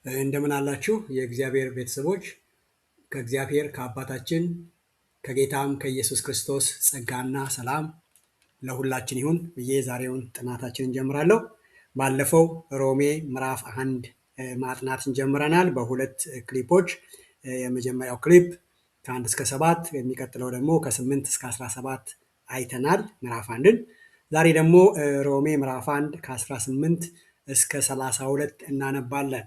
እንደምን አላችሁ የእግዚአብሔር ቤተሰቦች። ከእግዚአብሔር ከአባታችን ከጌታም ከኢየሱስ ክርስቶስ ጸጋና ሰላም ለሁላችን ይሁን ብዬ ዛሬውን ጥናታችንን ጀምራለሁ። ባለፈው ሮሜ ምዕራፍ 1 ማጥናትን ጀምረናል በሁለት ክሊፖች። የመጀመሪያው ክሊፕ ከ1 እስከ 7 የሚቀጥለው ደግሞ ከ8 እስከ 17 አይተናል ምዕራፍ 1ን። ዛሬ ደግሞ ሮሜ ምዕራፍ 1 ከ18 እስከ 32 እናነባለን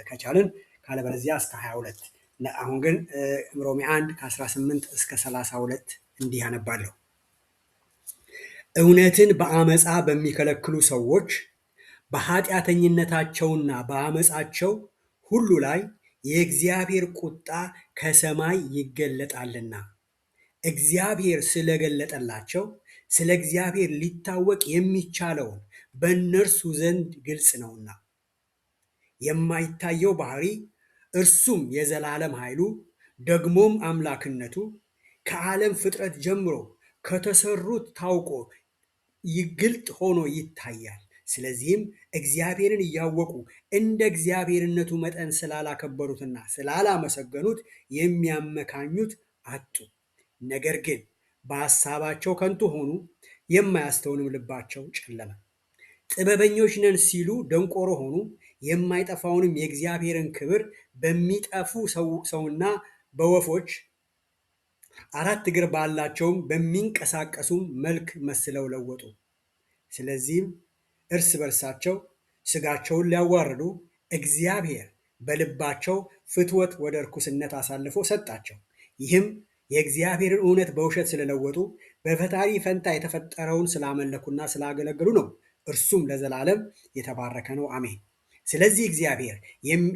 ከቻልን፣ ካለበለዚያ እስከ 22። አሁን ግን ሮሜ 1 ከ18 እስከ 32 እንዲህ አነባለሁ። እውነትን በአመፃ በሚከለክሉ ሰዎች በኃጢአተኝነታቸውና በአመፃቸው ሁሉ ላይ የእግዚአብሔር ቁጣ ከሰማይ ይገለጣልና እግዚአብሔር ስለገለጠላቸው ስለ እግዚአብሔር ሊታወቅ የሚቻለውን በእነርሱ ዘንድ ግልጽ ነውና የማይታየው ባህሪ እርሱም የዘላለም ኃይሉ ደግሞም አምላክነቱ ከዓለም ፍጥረት ጀምሮ ከተሰሩት ታውቆ ግልጥ ሆኖ ይታያል። ስለዚህም እግዚአብሔርን እያወቁ እንደ እግዚአብሔርነቱ መጠን ስላላከበሩትና ስላላመሰገኑት የሚያመካኙት አጡ። ነገር ግን በሐሳባቸው ከንቱ ሆኑ፣ የማያስተውልም ልባቸው ጨለመ። ጥበበኞች ነን ሲሉ ደንቆሮ ሆኑ፣ የማይጠፋውንም የእግዚአብሔርን ክብር በሚጠፉ ሰውና በወፎች አራት እግር ባላቸውም በሚንቀሳቀሱም መልክ መስለው ለወጡ። ስለዚህም እርስ በርሳቸው ሥጋቸውን ሊያዋርዱ እግዚአብሔር በልባቸው ፍትወት ወደ ርኩስነት አሳልፎ ሰጣቸው። ይህም የእግዚአብሔርን እውነት በውሸት ስለለወጡ በፈጣሪ ፈንታ የተፈጠረውን ስላመለኩና ስላገለገሉ ነው። እርሱም ለዘላለም የተባረከ ነው፣ አሜን። ስለዚህ እግዚአብሔር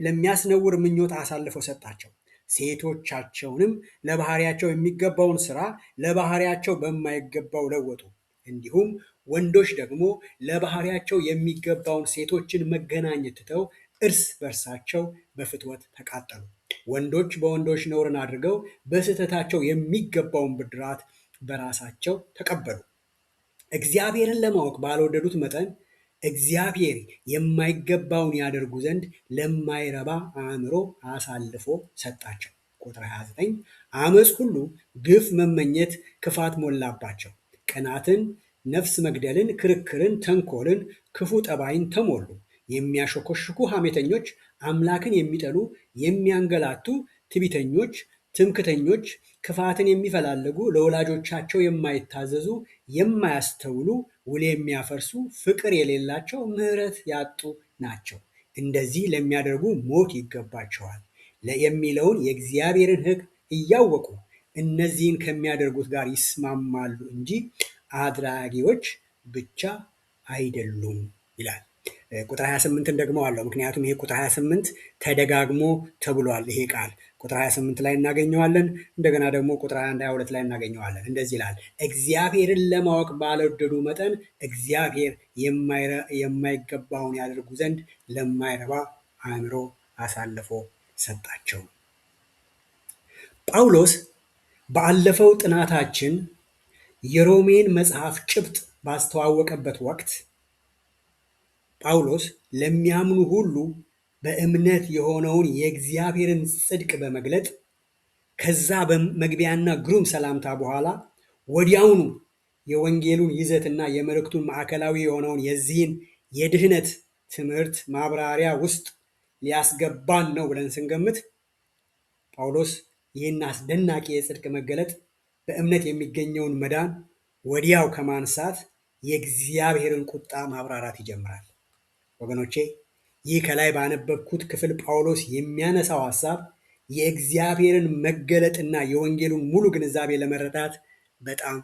ለሚያስነውር ምኞት አሳልፎ ሰጣቸው። ሴቶቻቸውንም ለባህሪያቸው የሚገባውን ሥራ ለባህሪያቸው በማይገባው ለወጡ። እንዲሁም ወንዶች ደግሞ ለባህሪያቸው የሚገባውን ሴቶችን መገናኘት ትተው እርስ በርሳቸው በፍትወት ተቃጠሉ። ወንዶች በወንዶች ነውርን አድርገው በስህተታቸው የሚገባውን ብድራት በራሳቸው ተቀበሉ። እግዚአብሔርን ለማወቅ ባልወደዱት መጠን እግዚአብሔር የማይገባውን ያደርጉ ዘንድ ለማይረባ አእምሮ አሳልፎ ሰጣቸው። ቁጥር 29 አመፅ ሁሉ፣ ግፍ፣ መመኘት፣ ክፋት ሞላባቸው። ቅናትን፣ ነፍስ መግደልን፣ ክርክርን፣ ተንኮልን፣ ክፉ ጠባይን ተሞሉ። የሚያሾከሽኩ ሐሜተኞች፣ አምላክን የሚጠሉ፣ የሚያንገላቱ፣ ትዕቢተኞች፣ ትምክተኞች፣ ክፋትን የሚፈላለጉ፣ ለወላጆቻቸው የማይታዘዙ፣ የማያስተውሉ፣ ውል የሚያፈርሱ፣ ፍቅር የሌላቸው፣ ምሕረት ያጡ ናቸው። እንደዚህ ለሚያደርጉ ሞት ይገባቸዋል የሚለውን የእግዚአብሔርን ሕግ እያወቁ እነዚህን ከሚያደርጉት ጋር ይስማማሉ እንጂ አድራጊዎች ብቻ አይደሉም ይላል። ቁጥር 28ን ደግሞ አለው። ምክንያቱም ይሄ ቁጥር 28 ተደጋግሞ ተብሏል። ይሄ ቃል ቁጥር 28 ላይ እናገኘዋለን። እንደገና ደግሞ ቁጥር 21፣ 22 ላይ እናገኘዋለን። እንደዚህ ይላል፣ እግዚአብሔርን ለማወቅ ባልወደዱ መጠን እግዚአብሔር የማይገባውን ያደርጉ ዘንድ ለማይረባ አእምሮ አሳልፎ ሰጣቸው። ጳውሎስ ባለፈው ጥናታችን የሮሜን መጽሐፍ ጭብጥ ባስተዋወቀበት ወቅት ጳውሎስ ለሚያምኑ ሁሉ በእምነት የሆነውን የእግዚአብሔርን ጽድቅ በመግለጥ ከዛ በመግቢያና ግሩም ሰላምታ በኋላ ወዲያውኑ የወንጌሉን ይዘትና የመልእክቱን ማዕከላዊ የሆነውን የዚህን የድህነት ትምህርት ማብራሪያ ውስጥ ሊያስገባን ነው ብለን ስንገምት ጳውሎስ ይህን አስደናቂ የጽድቅ መገለጥ በእምነት የሚገኘውን መዳን ወዲያው ከማንሳት የእግዚአብሔርን ቁጣ ማብራራት ይጀምራል። ወገኖቼ ይህ ከላይ ባነበብኩት ክፍል ጳውሎስ የሚያነሳው ሐሳብ የእግዚአብሔርን መገለጥና የወንጌሉን ሙሉ ግንዛቤ ለመረዳት በጣም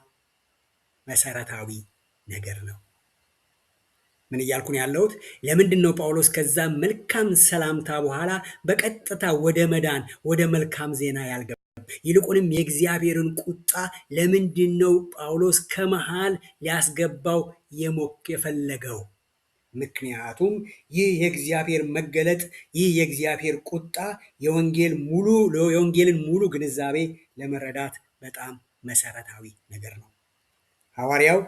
መሰረታዊ ነገር ነው። ምን እያልኩን ያለሁት? ለምንድን ነው ጳውሎስ ከዛ መልካም ሰላምታ በኋላ በቀጥታ ወደ መዳን ወደ መልካም ዜና ያልገባ? ይልቁንም የእግዚአብሔርን ቁጣ ለምንድን ነው ጳውሎስ ከመሃል ሊያስገባው የፈለገው? ምክንያቱም ይህ የእግዚአብሔር መገለጥ፣ ይህ የእግዚአብሔር ቁጣ የወንጌልን ሙሉ ግንዛቤ ለመረዳት በጣም መሰረታዊ ነገር ነው። ሐዋርያው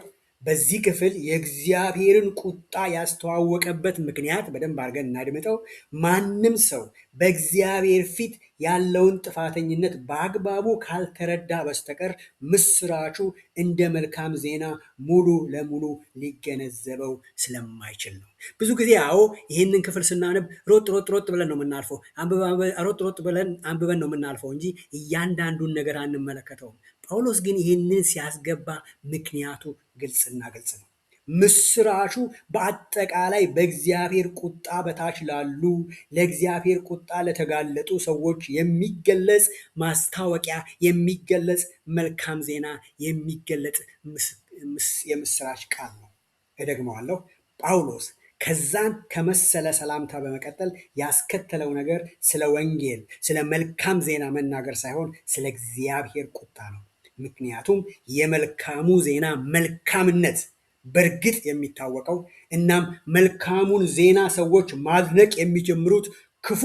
በዚህ ክፍል የእግዚአብሔርን ቁጣ ያስተዋወቀበት ምክንያት በደንብ አድርገን እናድምጠው። ማንም ሰው በእግዚአብሔር ፊት ያለውን ጥፋተኝነት በአግባቡ ካልተረዳ በስተቀር ምስራቹ እንደ መልካም ዜና ሙሉ ለሙሉ ሊገነዘበው ስለማይችል ነው። ብዙ ጊዜ ይህንን ክፍል ስናነብ ሮጥ ብለን ነው የምናልፈው፣ ሮጥ ብለን አንብበን ነው የምናልፈው እንጂ እያንዳንዱን ነገር አንመለከተውም። ጳውሎስ ግን ይህንን ሲያስገባ ምክንያቱ ግልጽና ግልጽ ነው። ምስራቹ በአጠቃላይ በእግዚአብሔር ቁጣ በታች ላሉ ለእግዚአብሔር ቁጣ ለተጋለጡ ሰዎች የሚገለጽ ማስታወቂያ፣ የሚገለጽ መልካም ዜና፣ የሚገለጽ የምስራች ቃል ነው። እደግመዋለሁ። ጳውሎስ ከዛን ከመሰለ ሰላምታ በመቀጠል ያስከተለው ነገር ስለ ወንጌል፣ ስለ መልካም ዜና መናገር ሳይሆን ስለ እግዚአብሔር ቁጣ ነው። ምክንያቱም የመልካሙ ዜና መልካምነት በእርግጥ የሚታወቀው እናም መልካሙን ዜና ሰዎች ማድነቅ የሚጀምሩት ክፉ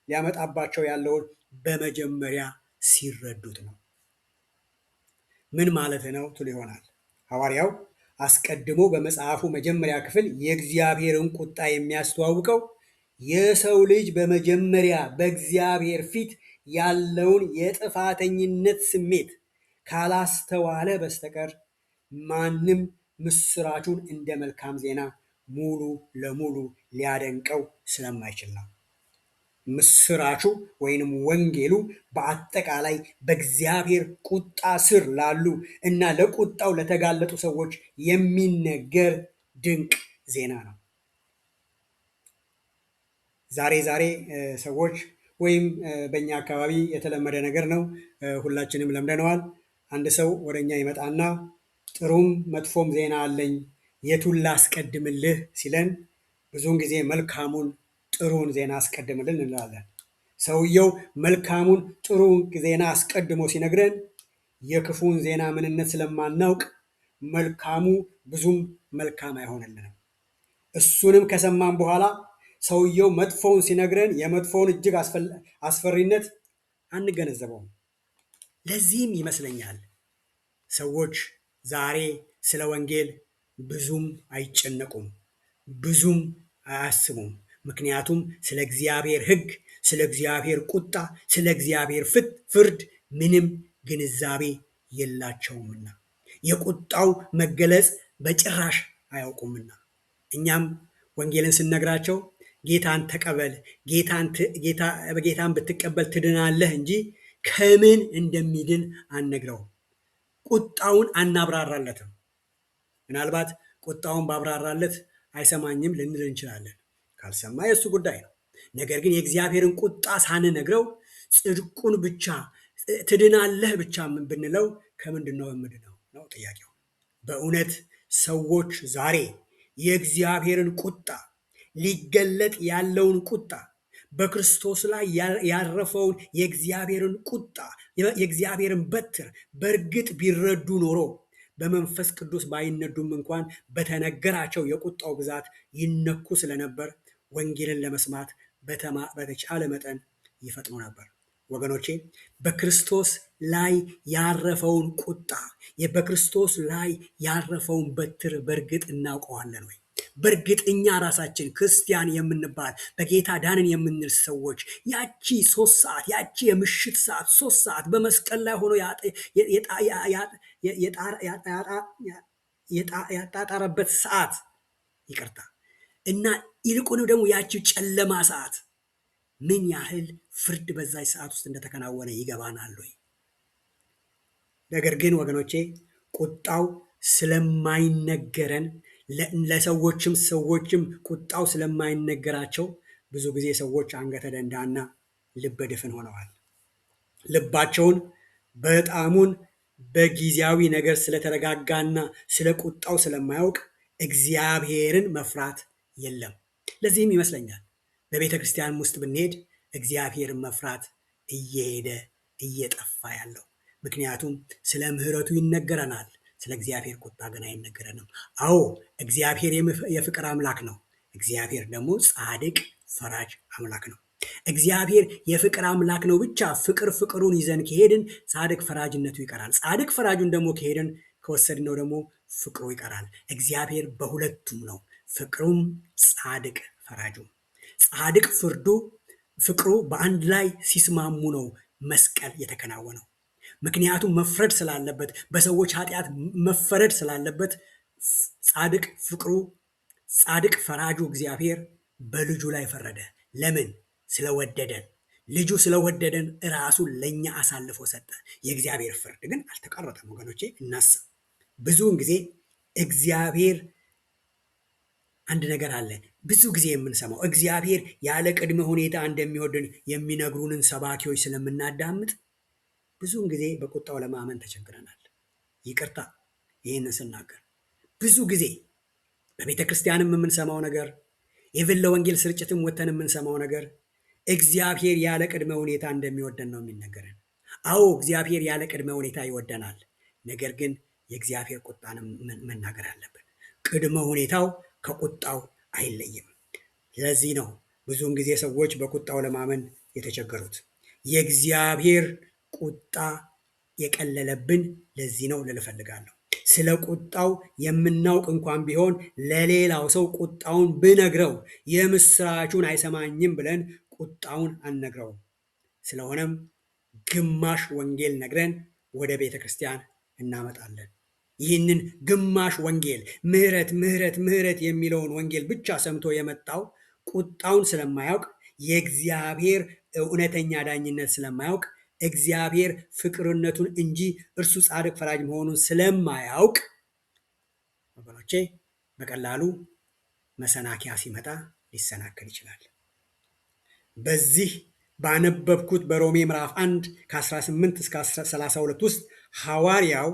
ሊያመጣባቸው ያለውን በመጀመሪያ ሲረዱት ነው። ምን ማለት ነው ትሉ ይሆናል። ሐዋርያው አስቀድሞ በመጽሐፉ መጀመሪያ ክፍል የእግዚአብሔርን ቁጣ የሚያስተዋውቀው የሰው ልጅ በመጀመሪያ በእግዚአብሔር ፊት ያለውን የጥፋተኝነት ስሜት ካላስተዋለ በስተቀር ማንም ምስራቹን እንደ መልካም ዜና ሙሉ ለሙሉ ሊያደንቀው ስለማይችል ነው። ምስራቹ ወይንም ወንጌሉ በአጠቃላይ በእግዚአብሔር ቁጣ ስር ላሉ እና ለቁጣው ለተጋለጡ ሰዎች የሚነገር ድንቅ ዜና ነው። ዛሬ ሰዎች ወይም በእኛ አካባቢ የተለመደ ነገር ነው፣ ሁላችንም ለምደነዋል። አንድ ሰው ወደኛ ይመጣና ጥሩም መጥፎም ዜና አለኝ፣ የቱን ላስቀድምልህ ሲለን ብዙውን ጊዜ መልካሙን ጥሩን ዜና አስቀድምልን እንላለን። ሰውየው መልካሙን ጥሩን ዜና አስቀድሞ ሲነግረን የክፉን ዜና ምንነት ስለማናውቅ መልካሙ ብዙም መልካም አይሆንልንም። እሱንም ከሰማን በኋላ ሰውየው መጥፎውን ሲነግረን የመጥፎውን እጅግ አስፈሪነት አንገነዘበውም። ለዚህም ይመስለኛል ሰዎች ዛሬ ስለ ወንጌል ብዙም አይጨነቁም፣ ብዙም አያስቡም። ምክንያቱም ስለ እግዚአብሔር ሕግ፣ ስለ እግዚአብሔር ቁጣ፣ ስለ እግዚአብሔር ፍርድ ምንም ግንዛቤ የላቸውምና የቁጣው መገለጽ በጭራሽ አያውቁምና። እኛም ወንጌልን ስንነግራቸው ጌታን ተቀበል፣ ጌታን ብትቀበል ትድናለህ እንጂ ከምን እንደሚድን አንነግረውም። ቁጣውን አናብራራለትም። ምናልባት ቁጣውን ባብራራለት አይሰማኝም ልንል እንችላለን። ካልሰማ የእሱ ጉዳይ ነው። ነገር ግን የእግዚአብሔርን ቁጣ ሳንነግረው ጽድቁን ብቻ ትድናለህ ብቻ ብንለው ከምንድን ነው የምድነው ነው ጥያቄው። በእውነት ሰዎች ዛሬ የእግዚአብሔርን ቁጣ ሊገለጥ ያለውን ቁጣ በክርስቶስ ላይ ያረፈውን የእግዚአብሔርን ቁጣ የእግዚአብሔርን በትር በእርግጥ ቢረዱ ኖሮ በመንፈስ ቅዱስ ባይነዱም እንኳን በተነገራቸው የቁጣው ብዛት ይነኩ ስለነበር ወንጌልን ለመስማት በተቻለ መጠን ይፈጥኑ ነበር። ወገኖቼ በክርስቶስ ላይ ያረፈውን ቁጣ በክርስቶስ ላይ ያረፈውን በትር በእርግጥ እናውቀዋለን ወይ? በእርግጥ እኛ ራሳችን ክርስቲያን የምንባል በጌታ ዳንን የምንል ሰዎች ያቺ 3 ሰዓት ያቺ የምሽት ሰዓት 3 ሰዓት በመስቀል ላይ ሆኖ ያጣጣረበት ሰዓት ይቅርታ እና ይልቁንም ደግሞ ያቺ ጨለማ ሰዓት ምን ያህል ፍርድ በዛች ሰዓት ውስጥ እንደተከናወነ ይገባናል ወይ? ነገር ግን ወገኖቼ ቁጣው ስለማይነገረን ለሰዎችም ቁጣው ስለማይነገራቸው ብዙ ጊዜ ሰዎች አንገተ ደንዳና ልበ ድፍን ሆነዋል። ልባቸውን በጣሙን በጊዜያዊ ነገር ስለተረጋጋና ስለ ቁጣው ስለማያውቅ እግዚአብሔርን መፍራት የለም። ለዚህም ይመስለኛል በቤተ ክርስቲያን ውስጥ ብንሄድ እግዚአብሔርን መፍራት እየጠፋ ያለው። ምክንያቱም ስለ ምሕረቱ ይነገረናል፣ ስለ እግዚአብሔር ቁጣ ግን አይነገረንም። አዎ እግዚአብሔር የፍቅር አምላክ ነው። እግዚአብሔር ደግሞ ጻድቅ ፈራጅ አምላክ ነው። እግዚአብሔር የፍቅር አምላክ ነው ብቻ ፍቅሩን ይዘን ከሄድን ጻድቅ ፈራጅነቱ ይቀራል። ጻድቅ ፈራጁን ደግሞ ከወሰድነው ደግሞ ፍቅሩ ይቀራል። እግዚአብሔር በሁለቱም ነው፣ ፍቅሩም ጻድቅ ፈራጁ። ጻድቅ ፍቅሩ በአንድ ላይ ሲስማሙ ነው መስቀል የተከናወነው። ምክንያቱም መፍረድ ስላለበት፣ በሰዎች ኃጢአት መፈረድ ስላለበት ጻድቅ ፈራጁ እግዚአብሔር በልጁ ላይ ፈረደ። ለምን? ስለወደደን። ልጁ ስለወደደን ራሱን ለእኛ አሳልፎ ሰጠ። የእግዚአብሔር ፍርድ ግን አልተቋረጠም ወገኖቼ። እናስብ። ብዙውን ጊዜ እግዚአብሔር አንድ ነገር አለ ብዙ ጊዜ የምንሰማው፣ እግዚአብሔር ያለ ቅድመ ሁኔታ እንደሚወድን የሚነግሩንን ሰባኪዎች ስለምናዳምጥ ብዙውን ጊዜ በቁጣው ለማመን ተቸግረናል። ይቅርታ ይህንን ስናገር ብዙ ጊዜ በቤተ ክርስቲያንም የምንሰማው ነገር፣ ኢቭን ለወንጌል ስርጭትም ወተን የምንሰማው ነገር እግዚአብሔር ያለ ቅድመ ሁኔታ እንደሚወደን ነው የሚነገረን። አዎ እግዚአብሔር ያለ ቅድመ ሁኔታ ይወደናል። ነገር ግን የእግዚአብሔር ቁጣንም መናገር አለብን። ቅድመ ሁኔታው ከቁጣው አይለይም። ስለዚህ ነው ብዙውን ጊዜ ሰዎች በቁጣው ለማመን የተቸገሩት። የእግዚአብሔር ቁጣ የቀለለብን ለዚህ ነው ልል እፈልጋለሁ። ስለ ቁጣው የምናውቅ እንኳን ቢሆን ለሌላው ሰው ቁጣውን ብነግረው የምስራቹን አይሰማኝም ብለን ቁጣውን አንነግረውም። ስለሆነም ግማሽ ወንጌል ነግረን ወደ ቤተ ክርስቲያን እናመጣለን። ይህንን ግማሽ ወንጌል ምህረት የሚለውን ወንጌል ብቻ ሰምቶ የመጣው ቁጣውን ስለማያውቅ፣ የእግዚአብሔር እውነተኛ ዳኝነት ስለማያውቅ፣ እግዚአብሔር ፍቅርነቱን እንጂ እርሱ ጻድቅ ፈራጅ መሆኑን ስለማያውቅ ወገኖቼ በቀላሉ መሰናከያ ሲመጣ ሊሰናከል ይችላል። በዚህ ባነበብኩት በሮሜ ምዕራፍ 1 ከ18 እስከ 32 ውስጥ ሐዋርያው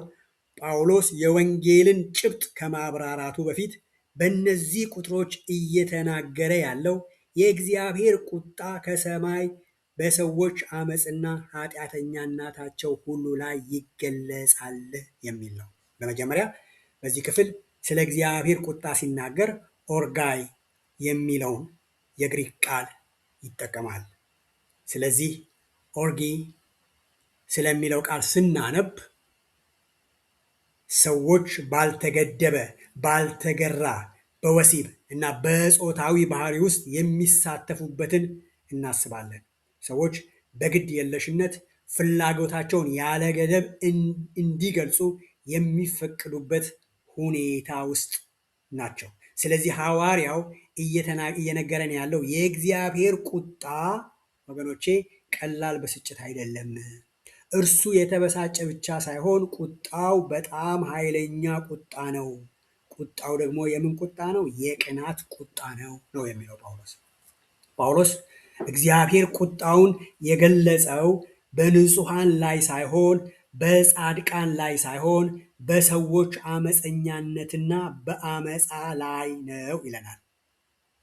ጳውሎስ የወንጌልን ጭብጥ ከማብራራቱ በፊት በእነዚህ ቁጥሮች እየተናገረ ያለው የእግዚአብሔር ቁጣ ከሰማይ በሰዎች አመፅና ኃጢአተኛነታቸው ሁሉ ላይ ይገለጻል የሚል ነው። በመጀመሪያ በዚህ ክፍል ስለ እግዚአብሔር ቁጣ ሲናገር ኦርጋይ የሚለውን የግሪክ ቃል ይጠቀማል። ስለዚህ ኦርጊ ስለሚለው ቃል ስናነብ ሰዎች ባልተገደበ፣ ባልተገራ በወሲብ እና በጾታዊ ባህሪ ውስጥ የሚሳተፉበትን እናስባለን። ሰዎች በግድ የለሽነት ፍላጎታቸውን ያለ ገደብ እንዲገልጹ የሚፈቅዱበት ሁኔታ ውስጥ ናቸው። ስለዚህ ሐዋርያው እየነገረን ያለው የእግዚአብሔር ቁጣ ወገኖቼ ቀላል ብስጭት አይደለም። እርሱ የተበሳጨ ብቻ ሳይሆን ቁጣው በጣም ኃይለኛ ቁጣ ነው። ቁጣው ደግሞ የምን ቁጣ ነው? የቅናት ቁጣ ነው የሚለው ጳውሎስ እግዚአብሔር ቁጣውን የገለጸው በንጹሐን ላይ ሳይሆን በጻድቃን ላይ ሳይሆን በሰዎች አመፀኛነትና በአመፃ ላይ ነው ይለናል።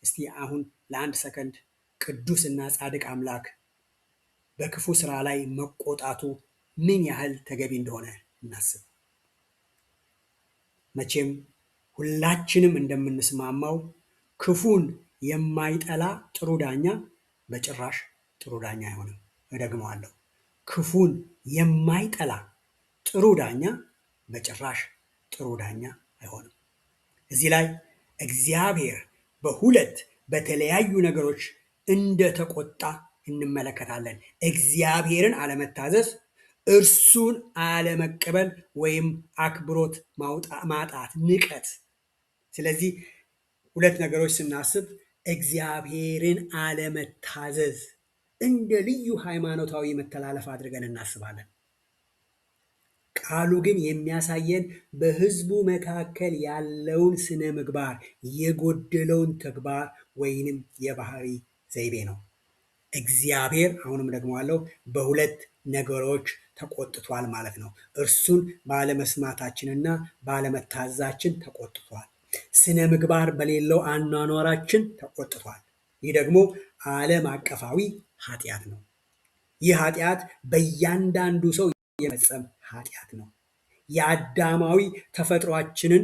እስቲ አሁን ለአንድ ሰከንድ ቅዱስና ጻድቅ አምላክ በክፉ ስራ ላይ መቆጣቱ ምን ያህል ተገቢ እንደሆነ እናስብ። መቼም ሁላችንም እንደምንስማማው ክፉን የማይጠላ ጥሩ ዳኛ በጭራሽ ጥሩ ዳኛ አይሆንም። እደግመዋለሁ። ክፉን የማይጠላ ጥሩ ዳኛ በጭራሽ ጥሩ ዳኛ አይሆንም። እዚህ ላይ እግዚአብሔር በሁለት በተለያዩ ነገሮች እንደተቆጣ እንመለከታለን። እግዚአብሔርን አለመታዘዝ፣ እርሱን አለመቀበል ወይም አክብሮት ማጣት፣ ንቀት። ስለዚህ ሁለት ነገሮች ስናስብ እግዚአብሔርን አለመታዘዝ እንደ ልዩ ሃይማኖታዊ መተላለፍ አድርገን እናስባለን። ቃሉ ግን የሚያሳየን በሕዝቡ መካከል ያለውን ስነ ምግባር የጎደለውን ተግባር ወይንም የባህሪ ዘይቤ ነው። እግዚአብሔር አሁንም ደግመዋለሁ በሁለት ነገሮች ተቆጥቷል ማለት ነው። እርሱን ባለመስማታችንና ባለመታዘዛችን ተቆጥቷል። ስነ ምግባር በሌለው አኗኗራችን ተቆጥቷል። ይህ ደግሞ ዓለም አቀፋዊ ኃጢአት ነው። ይህ ኃጢአት በእያንዳንዱ ሰው የመፈጸም ኃጢአት ነው። የአዳማዊ ተፈጥሯችንን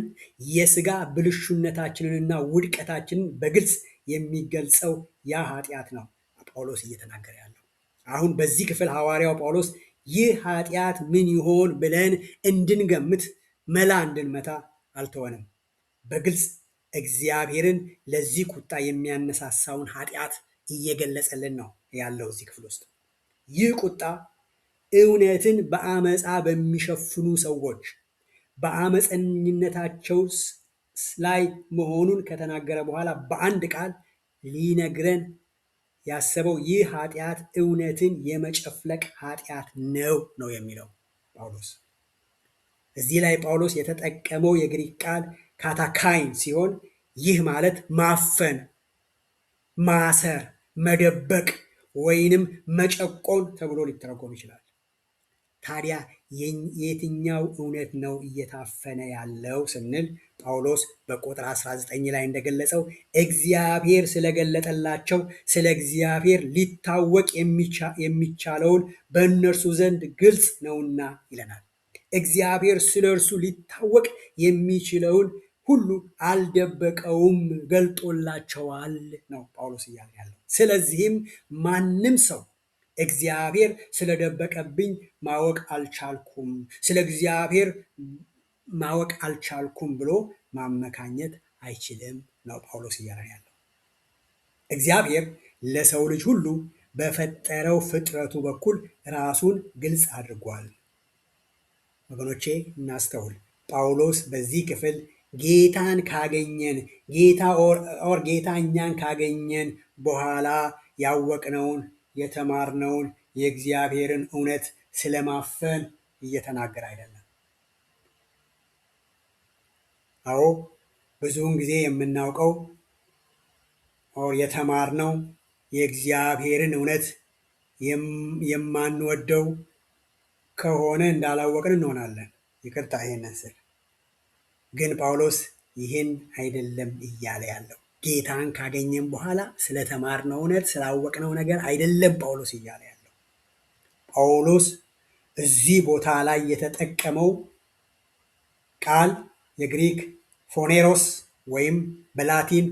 የስጋ ብልሹነታችንንና ውድቀታችንን በግልጽ የሚገልጸው ያ ኃጢአት ነው ጳውሎስ እየተናገረ ያለው። አሁን በዚህ ክፍል ሐዋርያው ጳውሎስ ይህ ኃጢአት ምን ይሆን ብለን እንድንገምት መላ እንድንመታ አልተወንም። በግልጽ እግዚአብሔርን ለዚህ ቁጣ የሚያነሳሳውን ኃጢአት እየገለጸልን ነው ያለው እዚህ ክፍል ውስጥ። ይህ ቁጣ እውነትን በአመፃ በሚሸፍኑ ሰዎች በአመፀኝነታቸው ላይ መሆኑን ከተናገረ በኋላ በአንድ ቃል ሊነግረን ያሰበው ይህ ኃጢአት እውነትን የመጨፍለቅ ኃጢአት ነው የሚለው ጳውሎስ። እዚህ ላይ ጳውሎስ የተጠቀመው የግሪክ ቃል ካታካይን ሲሆን ይህ ማለት ማፈን፣ ማሰር፣ መደበቅ ወይንም መጨቆን ተብሎ ሊተረጎም ይችላል። ታዲያ የትኛው እውነት ነው እየታፈነ ያለው ስንል ጳውሎስ በቁጥር 19 ላይ እንደገለጸው እግዚአብሔር ስለገለጠላቸው ስለ እግዚአብሔር ሊታወቅ የሚቻለውን በእነርሱ ዘንድ ግልጽ ነውና ይለናል። እግዚአብሔር ስለ እርሱ ሊታወቅ የሚችለውን ሁሉ አልደበቀውም፣ ገልጦላቸዋል ነው ጳውሎስ እያለ ያለው። ስለዚህም ማንም ሰው እግዚአብሔር ስለደበቀብኝ ማወቅ አልቻልኩም፣ ስለ እግዚአብሔር ማወቅ አልቻልኩም ብሎ ማመካኘት አይችልም ነው ጳውሎስ እያለ ያለው። እግዚአብሔር ለሰው ልጅ ሁሉ በፈጠረው ፍጥረቱ በኩል ራሱን ግልጽ አድርጓል። ወገኖቼ እናስተውል። ጳውሎስ በዚህ ክፍል ጌታን ካገኘን ጌታ እኛን ካገኘን በኋላ ያወቅነውን የተማርነውን የእግዚአብሔርን እውነት ስለማፈን እየተናገረ አይደለም። አዎ ብዙውን ጊዜ የምናውቀው የተማርነው የእግዚአብሔርን እውነት የማንወደው ከሆነ እንዳላወቅን እንሆናለን። ይቅርታ ይሄንን ስል ግን ጳውሎስ ይህን አይደለም እያለ ያለው። ጌታን ካገኘን በኋላ ስለተማርነው እውነት ስላወቅነው ነገር አይደለም ጳውሎስ እያለ ያለው። ጳውሎስ እዚህ ቦታ ላይ የተጠቀመው ቃል የግሪክ ፎኔሮስ ወይም በላቲን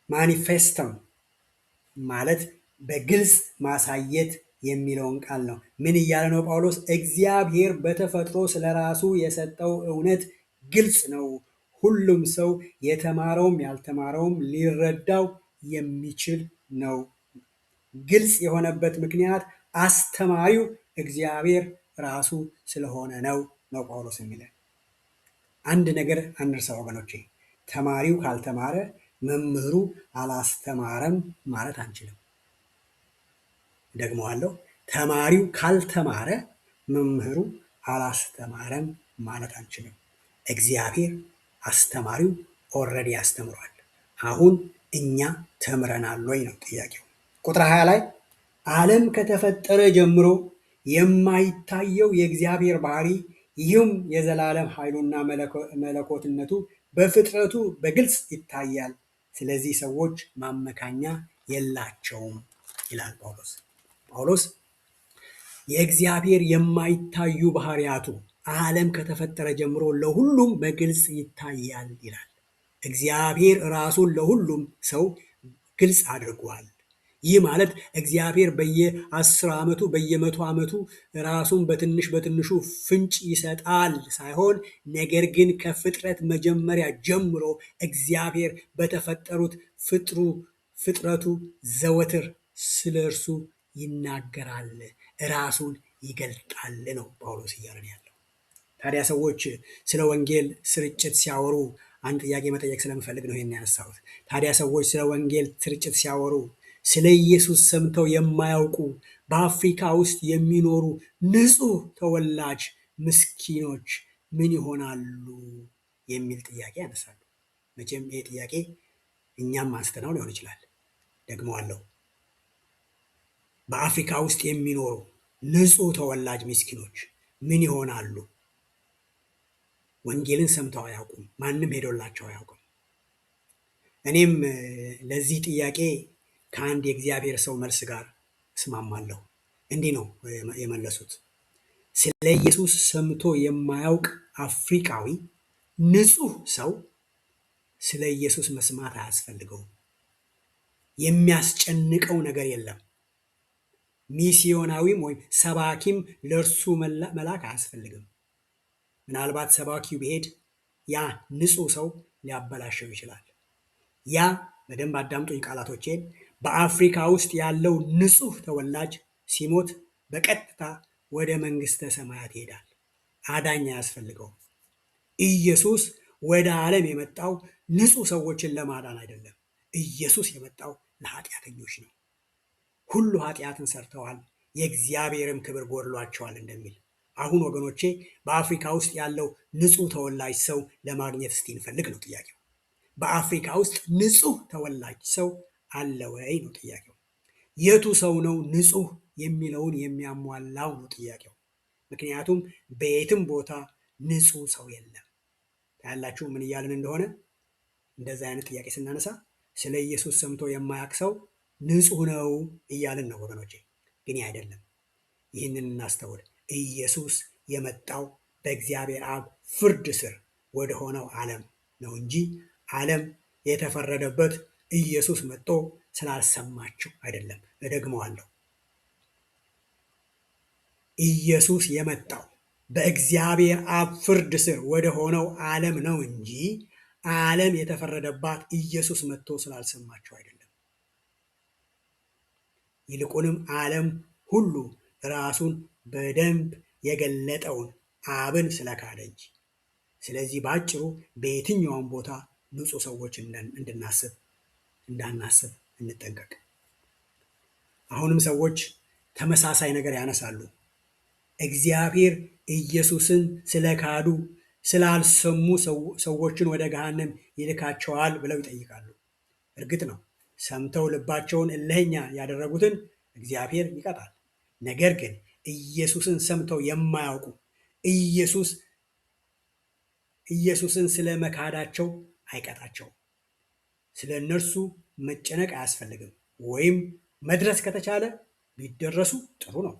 ማኒፌስተም ማለት በግልጽ ማሳየት የሚለውን ቃል ነው። ምን እያለ ነው ጳውሎስ? እግዚአብሔር በተፈጥሮ ስለራሱ የሰጠው እውነት ግልጽ ነው። ሁሉም ሰው የተማረውም ያልተማረውም ሊረዳው የሚችል ነው። ግልጽ የሆነበት ምክንያት አስተማሪው እግዚአብሔር ራሱ ስለሆነ ነው ጳውሎስ የሚለን። አንድ ነገር አንርሳ ወገኖቼ፣ ተማሪው ካልተማረ መምህሩ አላስተማረም ማለት አንችልም። ደግመዋለሁ፣ ተማሪው ካልተማረ መምህሩ አላስተማረም ማለት አንችልም። እግዚአብሔር አስተማሪው ኦልሬዲ አስተምሯል። አሁን እኛ ተምረናል ወይ ነው ጥያቄው። ቁጥር 20 ላይ ዓለም ከተፈጠረ ጀምሮ የማይታየው የእግዚአብሔር ባህሪ ይህም የዘላለም ኃይሉና መለኮትነቱ በፍጥረቱ በግልጽ ይታያል። ስለዚህ ሰዎች ማመካኛ የላቸውም ይላል ጳውሎስ። የእግዚአብሔር የማይታዩ ባህሪያቱ ዓለም ከተፈጠረ ጀምሮ ለሁሉም በግልጽ ይታያል ይላል። እግዚአብሔር ራሱን ለሁሉም ሰው ግልጽ አድርጓል። ይህ ማለት እግዚአብሔር በየ10 ዓመቱ በየ100 ዓመቱ ራሱን በትንሹ ፍንጭ ይሰጣል ሳይሆን፣ ነገር ግን ከፍጥረት መጀመሪያ ጀምሮ እግዚአብሔር በተፈጠሩት ፍጥረቱ ዘወትር ስለ እርሱ ይናገራል፣ ራሱን ይገልጣል ነው ጳውሎስ እያለን ያለው። ታዲያ ሰዎች ስለ ወንጌል ስርጭት ሲያወሩ አንድ ጥያቄ መጠየቅ ስለምፈልግ ነው ይሄን ያነሳሁት። ታዲያ ሰዎች ስለ ወንጌል ስርጭት ሲያወሩ ስለ ኢየሱስ ሰምተው የማያውቁ በአፍሪካ ውስጥ የሚኖሩ ንጹሕ ተወላጅ ምስኪኖች ምን ይሆናሉ የሚል ጥያቄ ያነሳሉ። መቼም ይሄ ጥያቄ እኛም አንስተነው ሊሆን ይችላል። ደግመዋለሁ፣ በአፍሪካ ውስጥ የሚኖሩ ንጹሕ ተወላጅ ምስኪኖች ምን ይሆናሉ? ወንጌልን ሰምተው አያውቁም። ማንም ሄዶላቸው አያውቅም። እኔም ለዚህ ጥያቄ ከአንድ የእግዚአብሔር ሰው መልስ ጋር እስማማለሁ። እንዲህ ነው የመለሱት። ስለ ኢየሱስ ሰምቶ የማያውቅ አፍሪካዊ ንጹሕ ሰው ስለ ኢየሱስ መስማት አያስፈልገውም። የሚያስጨንቀው ነገር የለም። ሚስዮናዊም ወይም ሰባኪም ለእርሱ መላክ አያስፈልግም። ምናልባት ሰባኪው ቢሄድ ያ ንጹህ ሰው ሊያበላሸው ይችላል። ያ በደንብ አዳምጡኝ ቃላቶቼን። በአፍሪካ ውስጥ ያለው ንጹህ ተወላጅ ሲሞት በቀጥታ ወደ መንግስተ ሰማያት ይሄዳል። አዳኝ አያስፈልገውም። ኢየሱስ ወደ ዓለም የመጣው ንጹህ ሰዎችን ለማዳን አይደለም። ኢየሱስ የመጣው ለኃጢአተኞች ነው። ሁሉ ኃጢአትን ሰርተዋል፣ የእግዚአብሔርም ክብር ጎድሏቸዋል እንደሚል። አሁን ወገኖቼ በአፍሪካ ውስጥ ያለው ንጹህ ተወላጅ ሰው ለማግኘት እስቲ እንፈልግ ነው ጥያቄው። በአፍሪካ ውስጥ ንጹህ ተወላጅ ሰው አለ ወይ ነው ጥያቄው። የቱ ሰው ነው ንጹህ የሚለውን የሚያሟላው ነው ጥያቄው። ምክንያቱም በየትም ቦታ ንጹህ ሰው የለም። ታያላችሁ ምን እያልን እንደሆነ። እንደዚህ አይነት ጥያቄ ስናነሳ ስለ ኢየሱስ ሰምቶ የማያውቅ ሰው ንጹህ ነው እያልን ነው ወገኖቼ። ግን አይደለም። ይህንን እናስተውል። ኢየሱስ የመጣው በእግዚአብሔር አብ ፍርድ ስር ወደ ሆነው ዓለም ነው እንጂ ዓለም የተፈረደበት ኢየሱስ መጥቶ ስላልሰማችሁ አይደለም። እደግመዋለሁ። ኢየሱስ የመጣው በእግዚአብሔር አብ ፍርድ ስር ወደ ሆነው ዓለም ነው እንጂ ዓለም የተፈረደባት ኢየሱስ መጥቶ ስላልሰማችሁ አይደለም። ይልቁንም ዓለም ሁሉ ራሱን በደንብ የገለጠውን አብን ስለካደ እንጂ። ስለዚህ በአጭሩ በየትኛውም ቦታ ንጹህ ሰዎች እንዳናስብ እንጠንቀቅ። አሁንም ሰዎች ተመሳሳይ ነገር ያነሳሉ። እግዚአብሔር ኢየሱስን ስለካዱ ስላልሰሙ ሰዎችን ወደ ገሃነም ይልካቸዋል ብለው ይጠይቃሉ። እርግጥ ነው ሰምተው ልባቸውን እልህኛ ያደረጉትን እግዚአብሔር ይቀጣል። ነገር ግን ኢየሱስን ሰምተው የማያውቁ ኢየሱስን ስለ መካዳቸው አይቀጣቸውም። ስለ እነርሱ መጨነቅ አያስፈልግም። ወይም መድረስ ከተቻለ ቢደረሱ ጥሩ ነው።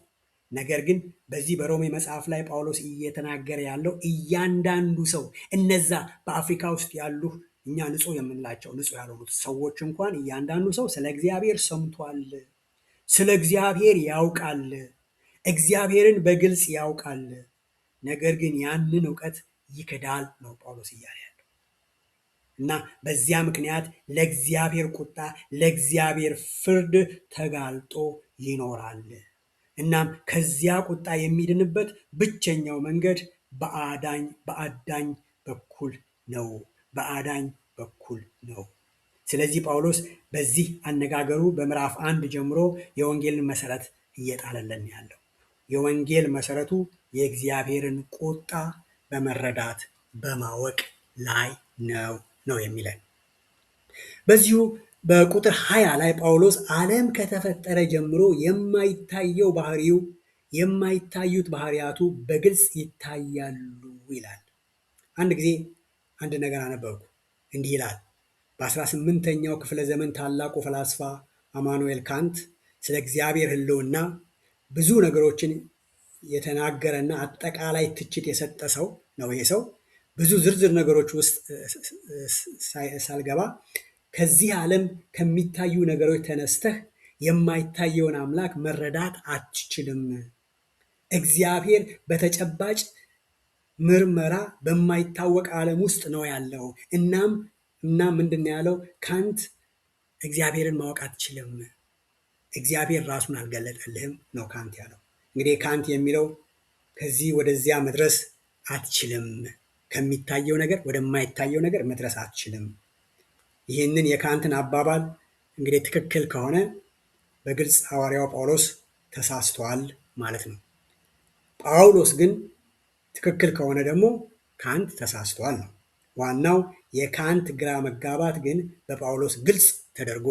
ነገር ግን በዚህ በሮሜ መጽሐፍ ላይ ጳውሎስ እየተናገረ ያለው እያንዳንዱ ሰው እነዛ በአፍሪካ ውስጥ ያሉ እኛ ንጹህ የምንላቸው ንጹህ ያልሆኑት ሰዎች እንኳን እያንዳንዱ ሰው ስለ እግዚአብሔር ሰምቷል፣ ስለ እግዚአብሔር ያውቃል፣ እግዚአብሔርን በግልጽ ያውቃል። ነገር ግን ያንን እውቀት ይክዳል ነው ጳውሎስ እያለ ያለው እና በዚያ ምክንያት ለእግዚአብሔር ቁጣ፣ ለእግዚአብሔር ፍርድ ተጋልጦ ይኖራል። እናም ከዚያ ቁጣ የሚድንበት ብቸኛው መንገድ በአዳኝ በኩል ነው። በአዳኝ በኩል ነው። ስለዚህ ጳውሎስ በዚህ አነጋገሩ በምዕራፍ 1 ጀምሮ የወንጌልን መሰረት እየጣለልን ያለው የወንጌል መሰረቱ የእግዚአብሔርን ቁጣ በመረዳት በማወቅ ላይ ነው የሚለን። በዚሁ በቁጥር 20 ላይ ጳውሎስ ዓለም ከተፈጠረ ጀምሮ የማይታየው ባህሪው የማይታዩት ባህሪያቱ በግልጽ ይታያሉ ይላል። አንድ ጊዜ አንድ ነገር አነበብኩ። እንዲህ ይላል። በ18ኛው ክፍለ ዘመን ታላቁ ፈላስፋ አማኑኤል ካንት ስለ እግዚአብሔር ሕልውና ብዙ ነገሮችን የተናገረና አጠቃላይ ትችት የሰጠ ሰው ነው። ይሄ ሰው ብዙ ዝርዝር ነገሮች ውስጥ ሳልገባ ከዚህ ዓለም ከሚታዩ ነገሮች ተነስተህ የማይታየውን አምላክ መረዳት አትችልም። እግዚአብሔር በተጨባጭ ምርመራ በማይታወቅ ዓለም ውስጥ ነው ያለው። እናም ምንድን ነው ያለው? ካንት እግዚአብሔርን ማወቅ አትችልም፣ እግዚአብሔር ራሱን አልገለጠልህም ነው ካንት ያለው። እንግዲህ ካንት የሚለው ከዚህ ወደዚያ መድረስ አትችልም፣ ከሚታየው ነገር ወደማይታየው ነገር መድረስ አትችልም። ይህንን የካንትን አባባል እንግዲህ ትክክል ከሆነ በግልጽ ሐዋርያው ጳውሎስ ተሳስቷል ማለት ነው። ጳውሎስ ግን ትክክል ከሆነ ደግሞ ካንት ተሳስቷል ነው። ዋናው የካንት ግራ መጋባት ግን በጳውሎስ ግልጽ ተደርጎ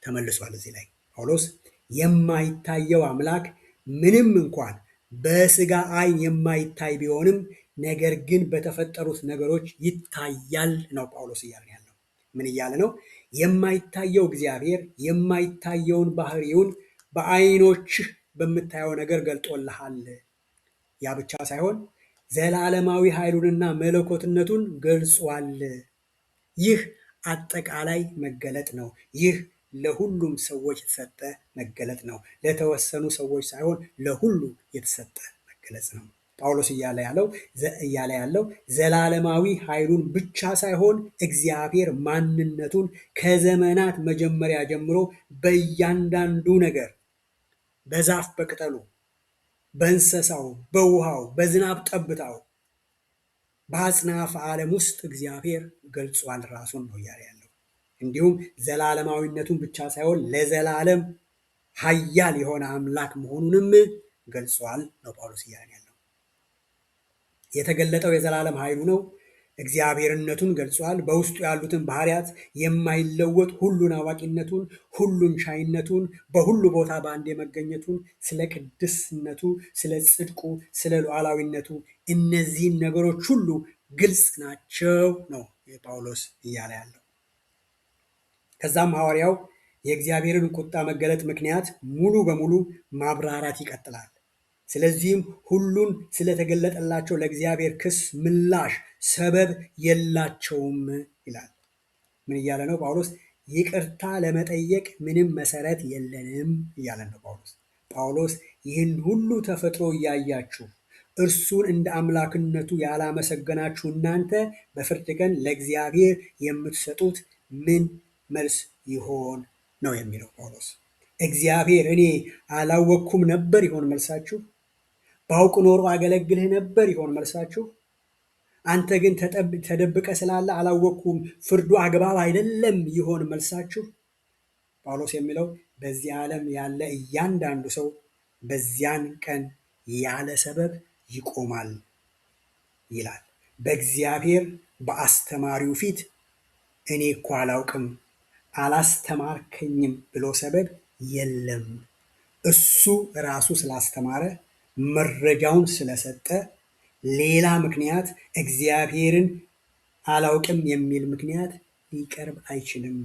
ተመልሷል። እዚህ ላይ ጳውሎስ የማይታየው አምላክ ምንም እንኳን በስጋ ዓይን የማይታይ ቢሆንም ነገር ግን በተፈጠሩት ነገሮች ይታያል ነው ጳውሎስ እያለ ያለው። ምን እያለ ነው? የማይታየው እግዚአብሔር የማይታየውን ባህሪውን በዓይኖችህ በምታየው ነገር ገልጦልሃል። ያ ብቻ ሳይሆን ዘላለማዊ ኃይሉንና መለኮትነቱን ገልጿል። ይህ አጠቃላይ መገለጥ ነው። ይህ ለሁሉም ሰዎች የተሰጠ መገለጥ ነው። ለተወሰኑ ሰዎች ሳይሆን ለሁሉ የተሰጠ መገለጽ ነው። ጳውሎስ እያለ ያለው ዘላለማዊ ኃይሉን ብቻ ሳይሆን እግዚአብሔር ማንነቱን ከዘመናት መጀመሪያ ጀምሮ በእያንዳንዱ ነገር በዛፍ በቅጠሉ፣ በእንስሳው፣ በውሃው፣ በዝናብ ጠብታው፣ በአጽናፈ ዓለም ውስጥ እግዚአብሔር ገልጿል ራሱን ነው እያለ ያለው። እንዲሁም ዘላለማዊነቱን ብቻ ሳይሆን ለዘላለም ኃያል የሆነ አምላክ መሆኑንም ገልጿል ነው ጳውሎስ እያለ ያለው። የተገለጠው የዘላለም ኃይሉ ነው። እግዚአብሔርነቱን ገልጿል። በውስጡ ያሉትን ባህሪያት፣ የማይለወጥ ሁሉን አዋቂነቱን፣ ሁሉን ቻይነቱን፣ በሁሉ ቦታ በአንድ የመገኘቱን፣ ስለ ቅድስነቱ፣ ስለ ጽድቁ፣ ስለ ሉዓላዊነቱ እነዚህን ነገሮች ሁሉ ግልጽ ናቸው ነው ጳውሎስ እያለ ያለው። ከዛም ሐዋርያው የእግዚአብሔርን ቁጣ መገለጥ ምክንያት ሙሉ በሙሉ ማብራራት ይቀጥላል። ስለዚህም ሁሉን ስለተገለጠላቸው ለእግዚአብሔር ክስ ምላሽ ሰበብ የላቸውም ይላል። ምን እያለ ነው ጳውሎስ? ይቅርታ ለመጠየቅ ምንም መሰረት የለንም እያለ ነው ጳውሎስ ይህን ሁሉ ተፈጥሮ እያያችሁ እርሱን እንደ አምላክነቱ ያላመሰገናችሁ እናንተ በፍርድ ቀን ለእግዚአብሔር የምትሰጡት ምን መልስ ይሆን ነው የሚለው ጳውሎስ። እግዚአብሔር እኔ አላወቅኩም ነበር ይሆን መልሳችሁ? ባውቅ ኖሮ አገለግልህ ነበር ይሆን መልሳችሁ? አንተ ግን ተደብቀ ስላለ አላወቅኩም፣ ፍርዱ አግባብ አይደለም ይሆን መልሳችሁ? ጳውሎስ የሚለው በዚህ ዓለም ያለ እያንዳንዱ ሰው በዚያን ቀን ያለ ሰበብ ይቆማል ይላል። በእግዚአብሔር በአስተማሪው ፊት እኔ እኮ አላውቅም፣ አላስተማርከኝም ብሎ ሰበብ የለም። እሱ ራሱ ስላስተማረ መረጃውን ስለሰጠ ሌላ ምክንያት እግዚአብሔርን አላውቅም የሚል ምክንያት ሊቀርብ አይችልም።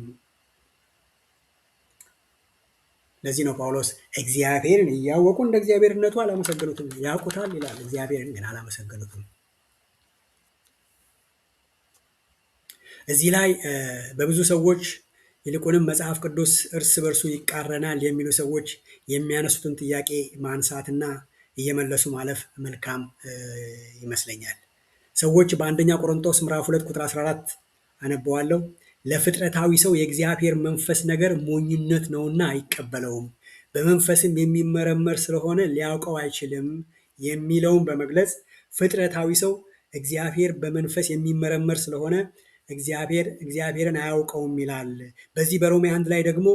ለዚህ ነው ጳውሎስ እግዚአብሔርን እያወቁ እንደ እግዚአብሔርነቱ አላመሰገኑትም። ያውቁታል ይላል፣ እግዚአብሔርን ግን አላመሰገኑትም። እዚህ ላይ በብዙ ሰዎች ይልቁንም መጽሐፍ ቅዱስ እርስ በርሱ ይቃረናል የሚሉ ሰዎች የሚያነሱትን ጥያቄ ማንሳትና እየመለሱ ማለፍ መልካም ይመስለኛል። ሰዎች በአንደኛ ቆሮንቶስ ምዕራፍ 2 ቁጥር 14 አነበዋለሁ። ለፍጥረታዊ ሰው የእግዚአብሔር መንፈስ ነገር ሞኝነት ነውና አይቀበለውም፣ በመንፈስም የሚመረመር ስለሆነ ሊያውቀው አይችልም የሚለውን በመግለጽ ፍጥረታዊ ሰው እግዚአብሔር በመንፈስ የሚመረመር ስለሆነ እግዚአብሔርን አያውቀውም ይላል። በዚህ በሮሜ 1 ላይ ደግሞ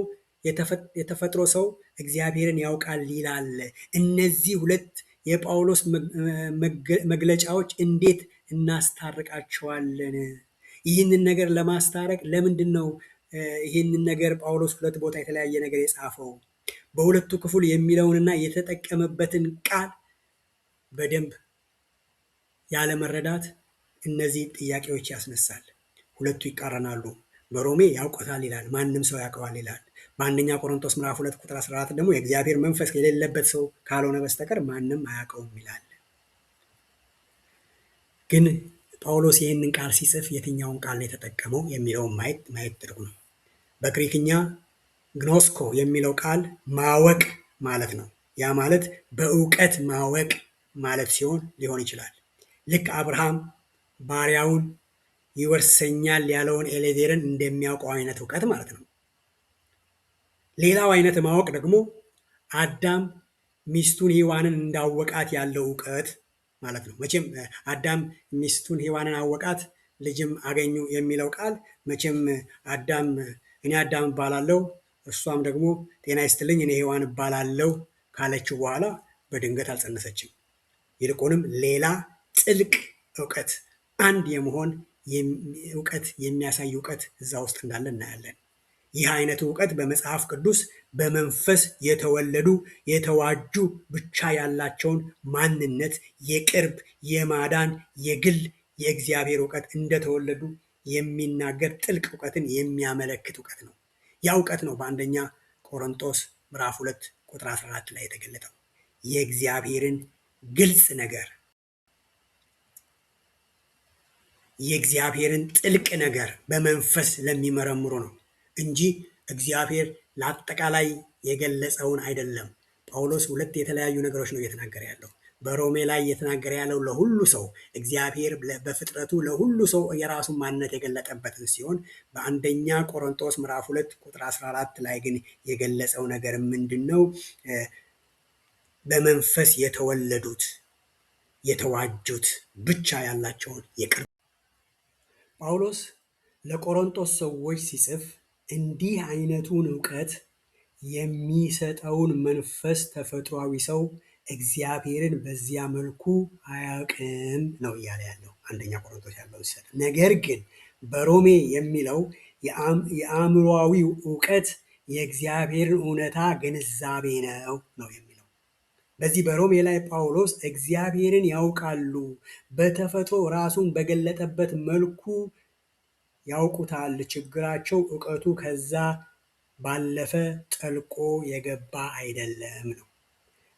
የተፈጥሮ ሰው እግዚአብሔርን ያውቃል ይላል። እነዚህ ሁለት የጳውሎስ መግለጫዎች እንዴት እናስታርቃቸዋለን? ይህንን ነገር ለማስታረቅ ለምንድን ነው ይህንን ነገር ጳውሎስ ሁለት ቦታ የተለያየ ነገር የጻፈው? በሁለቱ ክፍል የሚለውንና የተጠቀመበትን ቃል በደንብ ያለመረዳት እነዚህ ጥያቄዎች ያስነሳል። ሁለቱ ይቃረናሉ። በሮሜ ያውቆታል ይላል፣ ማንም ሰው ያውቀዋል ይላል። በአንደኛ ቆሮንቶስ ምዕራፍ 2 ቁጥር 14 ደግሞ የእግዚአብሔር መንፈስ የሌለበት ሰው ካልሆነ በስተቀር ማንም አያውቀውም ይላል። ግን ጳውሎስ ይህንን ቃል ሲጽፍ የትኛውን ቃል ነው የተጠቀመው የሚለውን ማየት ጥሩ ነው። በግሪክኛ ግኖስኮ የሚለው ቃል ማወቅ ማለት ነው። ያ ማለት በእውቀት ማወቅ ማለት ሊሆን ይችላል። ልክ አብርሃም ባሪያውን ይወርሰኛል ያለውን ኤሌዜርን እንደሚያውቀው አይነት እውቀት ማለት ነው። ሌላው አይነት ማወቅ ደግሞ አዳም ሚስቱን ሔዋንን እንዳወቃት ያለው እውቀት ማለት ነው። መቼም አዳም ሚስቱን ሔዋንን አወቃት ልጅም አገኙ የሚለው ቃል መቼም እኔ አዳም እባላለሁ እሷም ደግሞ ጤና ይስጥልኝ እኔ ሔዋን እባላለሁ ካለችው በኋላ በድንገት አልጸነሰችም። ይልቁንም ሌላ ጥልቅ እውቀት፣ አንድ የመሆን እውቀት የሚያሳይ እውቀት እዛ ውስጥ እንዳለ እናያለን። ይህ አይነቱ እውቀት በመጽሐፍ ቅዱስ በመንፈስ የተወለዱ የተዋጁ ብቻ ያላቸውን ማንነት፣ የቅርብ የማዳን የግል የእግዚአብሔር እውቀት እንደተወለዱ የሚናገር ጥልቅ እውቀትን የሚያመለክት እውቀት ነው። ያ እውቀት ነው በአንደኛ ቆሮንቶስ ምዕራፍ 2 ቁጥር 14 ላይ የተገለጠው የእግዚአብሔርን ግልጽ ነገር፣ የእግዚአብሔርን ጥልቅ ነገር በመንፈስ ለሚመረምሩ ነው እንጂ እግዚአብሔር ለአጠቃላይ የገለጸውን አይደለም። ጳውሎስ ሁለት የተለያዩ ነገሮች ነው እየተናገረ ያለው። በሮሜ ላይ እየተናገረ ያለው ለሁሉ ሰው እግዚአብሔር በፍጥረቱ ለሁሉ ሰው የራሱን ማንነት የገለጠበትን ሲሆን በአንደኛ ቆሮንቶስ ምዕራፍ 2 ቁጥር 14 ላይ ግን የገለጸው ነገር ምንድን ነው? በመንፈስ የተወለዱት የተዋጁት ብቻ ያላቸውን ይቅር። ጳውሎስ ለቆሮንቶስ ሰዎች ሲጽፍ እንዲህ አይነቱን እውቀት የሚሰጠውን መንፈስ ተፈጥሯዊ ሰው እግዚአብሔርን በዚያ መልኩ አያውቅም ነው እያለ ያለው አንደኛ ቆሮንቶስ ያለው ሲሰጥ። ነገር ግን በሮሜ የሚለው የአእምሯዊ እውቀት የእግዚአብሔርን እውነታ ግንዛቤ ነው የሚለው። በዚህ በሮሜ ላይ ጳውሎስ እግዚአብሔርን ያውቃሉ፣ በተፈጥሮ ራሱን በገለጠበት መልኩ ያውቁታል፣ ችግራቸው እውቀቱ ከዛ ባለፈ ጠልቆ የገባ አይደለም ነው።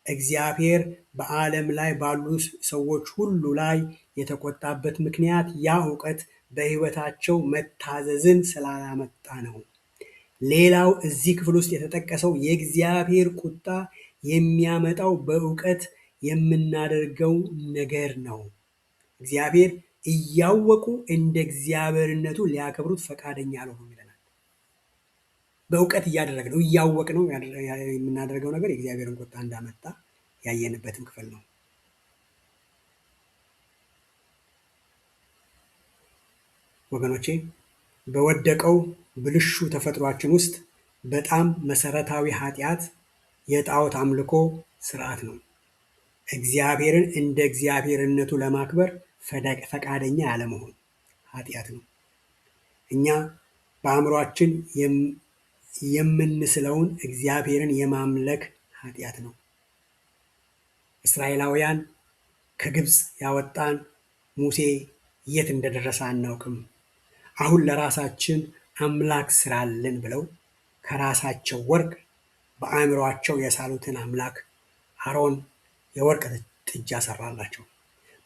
እግዚአብሔር በዓለም ላይ ባሉ ሰዎች ሁሉ ላይ የተቆጣበት ምክንያት ያ እውቀት በሕይወታቸው መታዘዝን ስላላመጣ ነው። ሌላው እዚህ ክፍል ውስጥ የተጠቀሰው የእግዚአብሔር ቁጣ የሚያመጣው በእውቀት የምናደርገው ነገር ነው። እግዚአብሔር እያወቁ እንደ እግዚአብሔርነቱ ሊያከብሩት ፈቃደኛ አልሆኑም ይለናል። በእውቀት እያደረግነው እያወቅነው የምናደርገው ነገር የእግዚአብሔርን ቁጣ እንዳመጣ ያየንበትም ክፍል ነው። ወገኖቼ በወደቀው ብልሹ ተፈጥሯችን ውስጥ በጣም መሰረታዊ ኃጢአት የጣዖት አምልኮ ስርዓት ነው። እግዚአብሔርን እንደ እግዚአብሔርነቱ ለማክበር ፈቃደኛ ያለመሆን ኃጢአት ነው። እኛ በአእምሯችን የምንስለውን እግዚአብሔርን የማምለክ ኃጢአት ነው። እስራኤላውያን ከግብፅ ያወጣን ሙሴ የት እንደደረሰ አናውቅም። አሁን ለራሳችን አምላክ ስራልን ብለው ከራሳቸው ወርቅ በአእምሯቸው የሳሉትን አምላክ አሮን የወርቅ ጥጃ ሰራላቸው።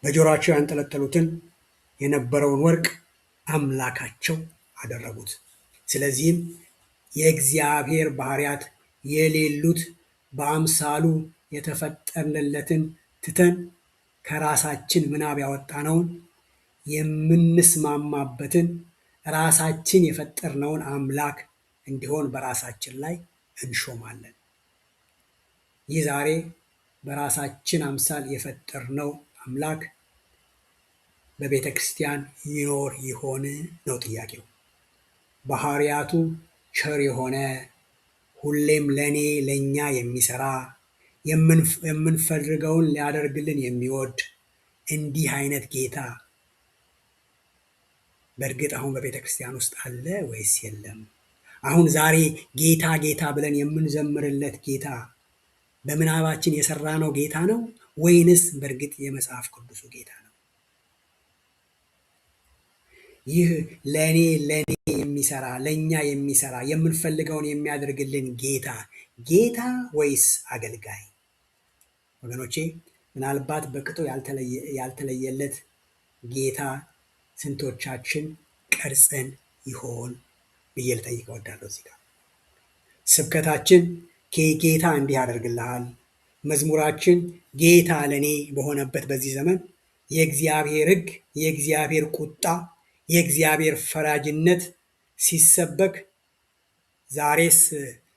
በጆሮአቸው ያንጠለጠሉትን የነበረውን ወርቅ አምላካቸው አደረጉት። ስለዚህም የእግዚአብሔር ባህሪያት የሌሉት በአምሳሉ የተፈጠርንለትን ትተን ከራሳችን ምናብ ያወጣነውን የምንስማማበትን ራሳችን የፈጠርነውን አምላክ እንዲሆን በራሳችን ላይ እንሾማለን። ይህ ዛሬ በራሳችን አምሳል የፈጠርነው አምላክ በቤተ ክርስቲያን ይኖር ይሆን ነው ጥያቄው። ባህሪያቱ ቸር የሆነ ሁሌም ለእኛ የሚሰራ የምንፈልገውን ሊያደርግልን የሚወድ እንዲህ አይነት ጌታ በእርግጥ አሁን በቤተ ክርስቲያን ውስጥ አለ ወይስ የለም? አሁን ዛሬ ጌታ ጌታ ብለን የምንዘምርለት ጌታ በምናባችን የሰራነው ጌታ ነው ወይንስ በእርግጥ የመጽሐፍ ቅዱሱ ጌታ ነው? ይህ ለእኔ የሚሰራ ለእኛ የሚሰራ የምንፈልገውን የሚያደርግልን ጌታ ወይስ አገልጋይ? ወገኖቼ ምናልባት በቅጡ ያልተለየለት ጌታ ስንቶቻችን ቀርጸን ይሆን ብዬ ልጠይቅ እወዳለሁ። እዚህ ጋር ስብከታችን ጌታ እንዲህ ያደርግልሃል፣ መዝሙራችን ጌታ ለእኔ በሆነበት በዚህ ዘመን የእግዚአብሔር ሕግ፣ የእግዚአብሔር ቁጣ፣ የእግዚአብሔር ፈራጅነት ሲሰበክ ዛሬስ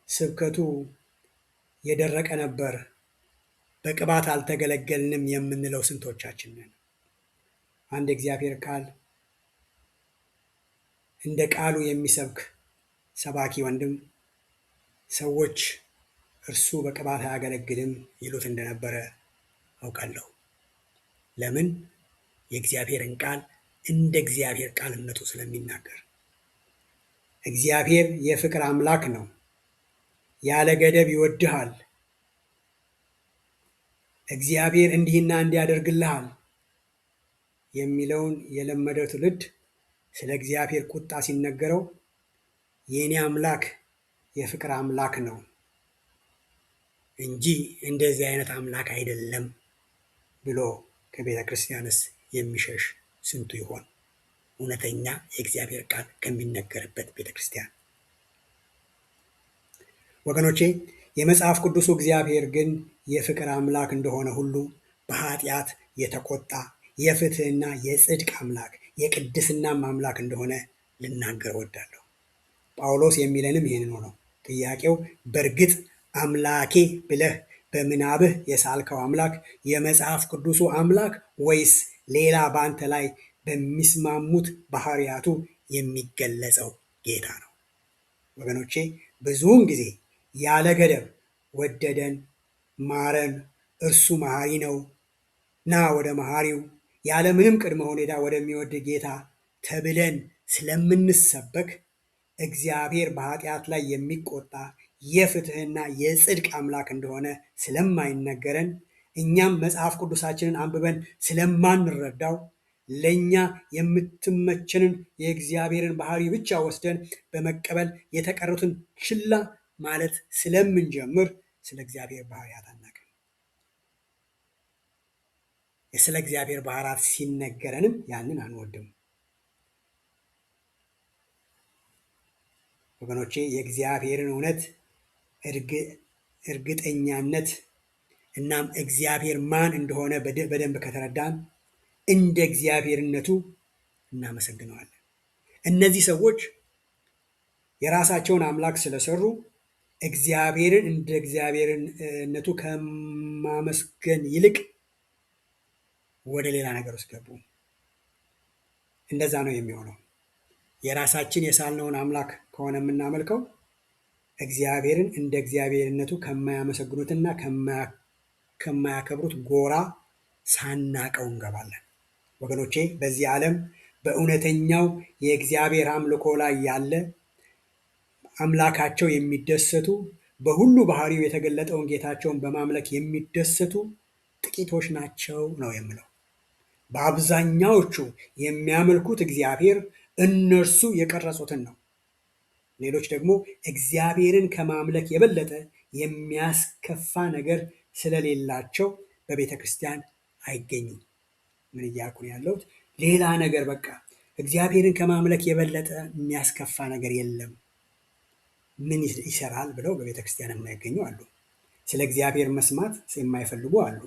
ስብከቱ የደረቀ ነበር፣ በቅባት አልተገለገልንም የምንለው ስንቶቻችን ነን? አንድ የእግዚአብሔር ቃል እንደ ቃሉ የሚሰብክ ሰባኪ ወንድም ሰዎች እርሱ በቅባት አያገለግልም ይሉት እንደነበረ አውቃለሁ። ለምን? የእግዚአብሔርን ቃል እንደ እግዚአብሔር ቃልነቱ ስለሚናገር። እግዚአብሔር የፍቅር አምላክ ነው። ያለ ገደብ ይወድሃል። እግዚአብሔር እንዲህና እንዲያደርግልሃል የሚለውን የለመደው ትውልድ ስለ እግዚአብሔር ቁጣ ሲነገረው የእኔ አምላክ የፍቅር አምላክ ነው እንጂ እንደዚህ አይነት አምላክ አይደለም ብሎ ከቤተ ክርስቲያንስ የሚሸሽ ስንቱ ይሆን? እውነተኛ የእግዚአብሔር ቃል ከሚነገርበት ቤተ ክርስቲያን። ወገኖቼ የመጽሐፍ ቅዱሱ እግዚአብሔር ግን የፍቅር አምላክ እንደሆነ ሁሉ በኃጢአት የተቆጣ የፍትህና የጽድቅ አምላክ የቅድስናም አምላክ እንደሆነ ልናገር እወዳለሁ። ጳውሎስ የሚለንም ይህንኑ ነው። ጥያቄው በእርግጥ አምላኬ ብለህ በምናብህ የሳልከው አምላክ የመጽሐፍ ቅዱሱ አምላክ ወይስ ሌላ በአንተ ላይ በሚስማሙት ባህሪያቱ የሚገለጸው ጌታ ነው? ወገኖቼ ብዙውን ጊዜ ያለ ገደብ ወደደን፣ ማረን፣ እርሱ መሐሪ ነው፣ ና ወደ መሐሪው፣ ያለ ምንም ቅድመ ሁኔታ ወደሚወድ ጌታ ተብለን ስለምንሰበክ እግዚአብሔር በኃጢአት ላይ የሚቆጣ የፍትህና የጽድቅ አምላክ እንደሆነ ስለማይነገረን እኛም መጽሐፍ ቅዱሳችንን አንብበን ስለማንረዳው ለእኛ የምትመቸንን የእግዚአብሔርን ባህሪ ብቻ ወስደን በመቀበል የተቀሩትን ችላ ማለት ስለምንጀምር ስለ እግዚአብሔር ባህሪያት አናውቅም። ስለ እግዚአብሔር ባህሪያት ሲነገረንም ያንን አንወድም። ወገኖቼ የእግዚአብሔርን እውነት እርግጠኛነት እናም እግዚአብሔር ማን እንደሆነ በደንብ ከተረዳን እንደ እግዚአብሔርነቱ እናመሰግነዋለን። እነዚህ ሰዎች የራሳቸውን አምላክ ስለሰሩ እግዚአብሔርን እንደ እግዚአብሔርነቱ ከማመስገን ይልቅ ወደ ሌላ ነገር ውስጥ ገቡ። እንደዛ ነው የሚሆነው። የራሳችን የሳልነውን አምላክ ከሆነ የምናመልከው እግዚአብሔርን እንደ እግዚአብሔርነቱ ከማያመሰግኑትና ከማያከብሩት ጎራ ሳናቀው እንገባለን። ወገኖቼ በዚህ ዓለም በእውነተኛው የእግዚአብሔር አምልኮ ላይ ያለ አምላካቸው የሚደሰቱ በሁሉ ባህሪው የተገለጠውን ጌታቸውን በማምለክ የሚደሰቱ ጥቂቶች ናቸው ነው የምለው። በአብዛኛዎቹ የሚያመልኩት እግዚአብሔር እነርሱ የቀረጹትን ነው። ሌሎች ደግሞ እግዚአብሔርን ከማምለክ የበለጠ የሚያስከፋ ነገር ስለሌላቸው በቤተ ክርስቲያን አይገኙም። ምን እያልኩ ነው ያለሁት? ሌላ ነገር በቃ እግዚአብሔርን ከማምለክ የበለጠ የሚያስከፋ ነገር የለም፣ ምን ይሰራል ብለው በቤተ ክርስቲያን የማይገኙ አሉ። ስለ እግዚአብሔር መስማት የማይፈልጉ አሉ።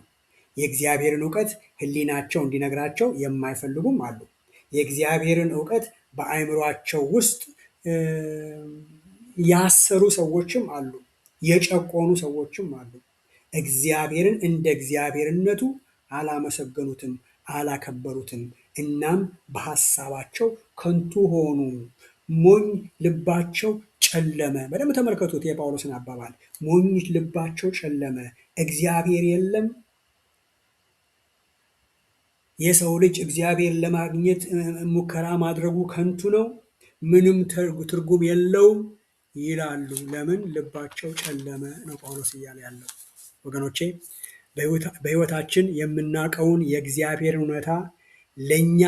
የእግዚአብሔርን እውቀት ሕሊናቸው እንዲነግራቸው የማይፈልጉም አሉ። የእግዚአብሔርን እውቀት በአእምሯቸው ውስጥ ያሰሩ ሰዎችም አሉ። የጨቆኑ ሰዎችም አሉ። እግዚአብሔርን እንደ እግዚአብሔርነቱ አላመሰገኑትም፣ አላከበሩትም። እናም በሐሳባቸው ከንቱ ሆኑ፣ ሞኝ ልባቸው ጨለመ። በደንብ ተመልከቱት የጳውሎስን አባባል። ሞኝ ልባቸው ጨለመ። እግዚአብሔር የለም። የሰው ልጅ እግዚአብሔር ለማግኘት ሙከራ ማድረጉ ከንቱ ነው፣ ምንም ትርጉም የለውም ይላሉ። ለምን? ልባቸው ጨለመ ነው ጳውሎስ እያለ ያለው። ወገኖቼ በሕይወታችን የምናውቀውን የእግዚአብሔር እውነታ ለእኛ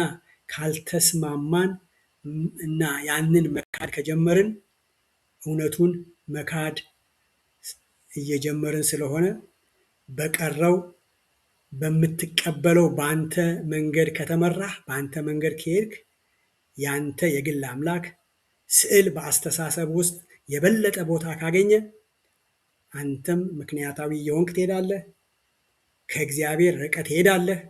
ካልተስማማን እና ያንን መካድ ከጀመርን እውነቱን መካድ እየጀመርን ስለሆነ በቀረው በምትቀበለው በአንተ መንገድ ከተመራህ፣ በአንተ መንገድ ከሄድክ ያንተ የግል አምላክ ስዕል በአስተሳሰብ ውስጥ የበለጠ ቦታ ካገኘ አንተም ምክንያታዊ እየሆንክ ትሄዳለህ። ከእግዚአብሔር ርቀት ትሄዳለህ።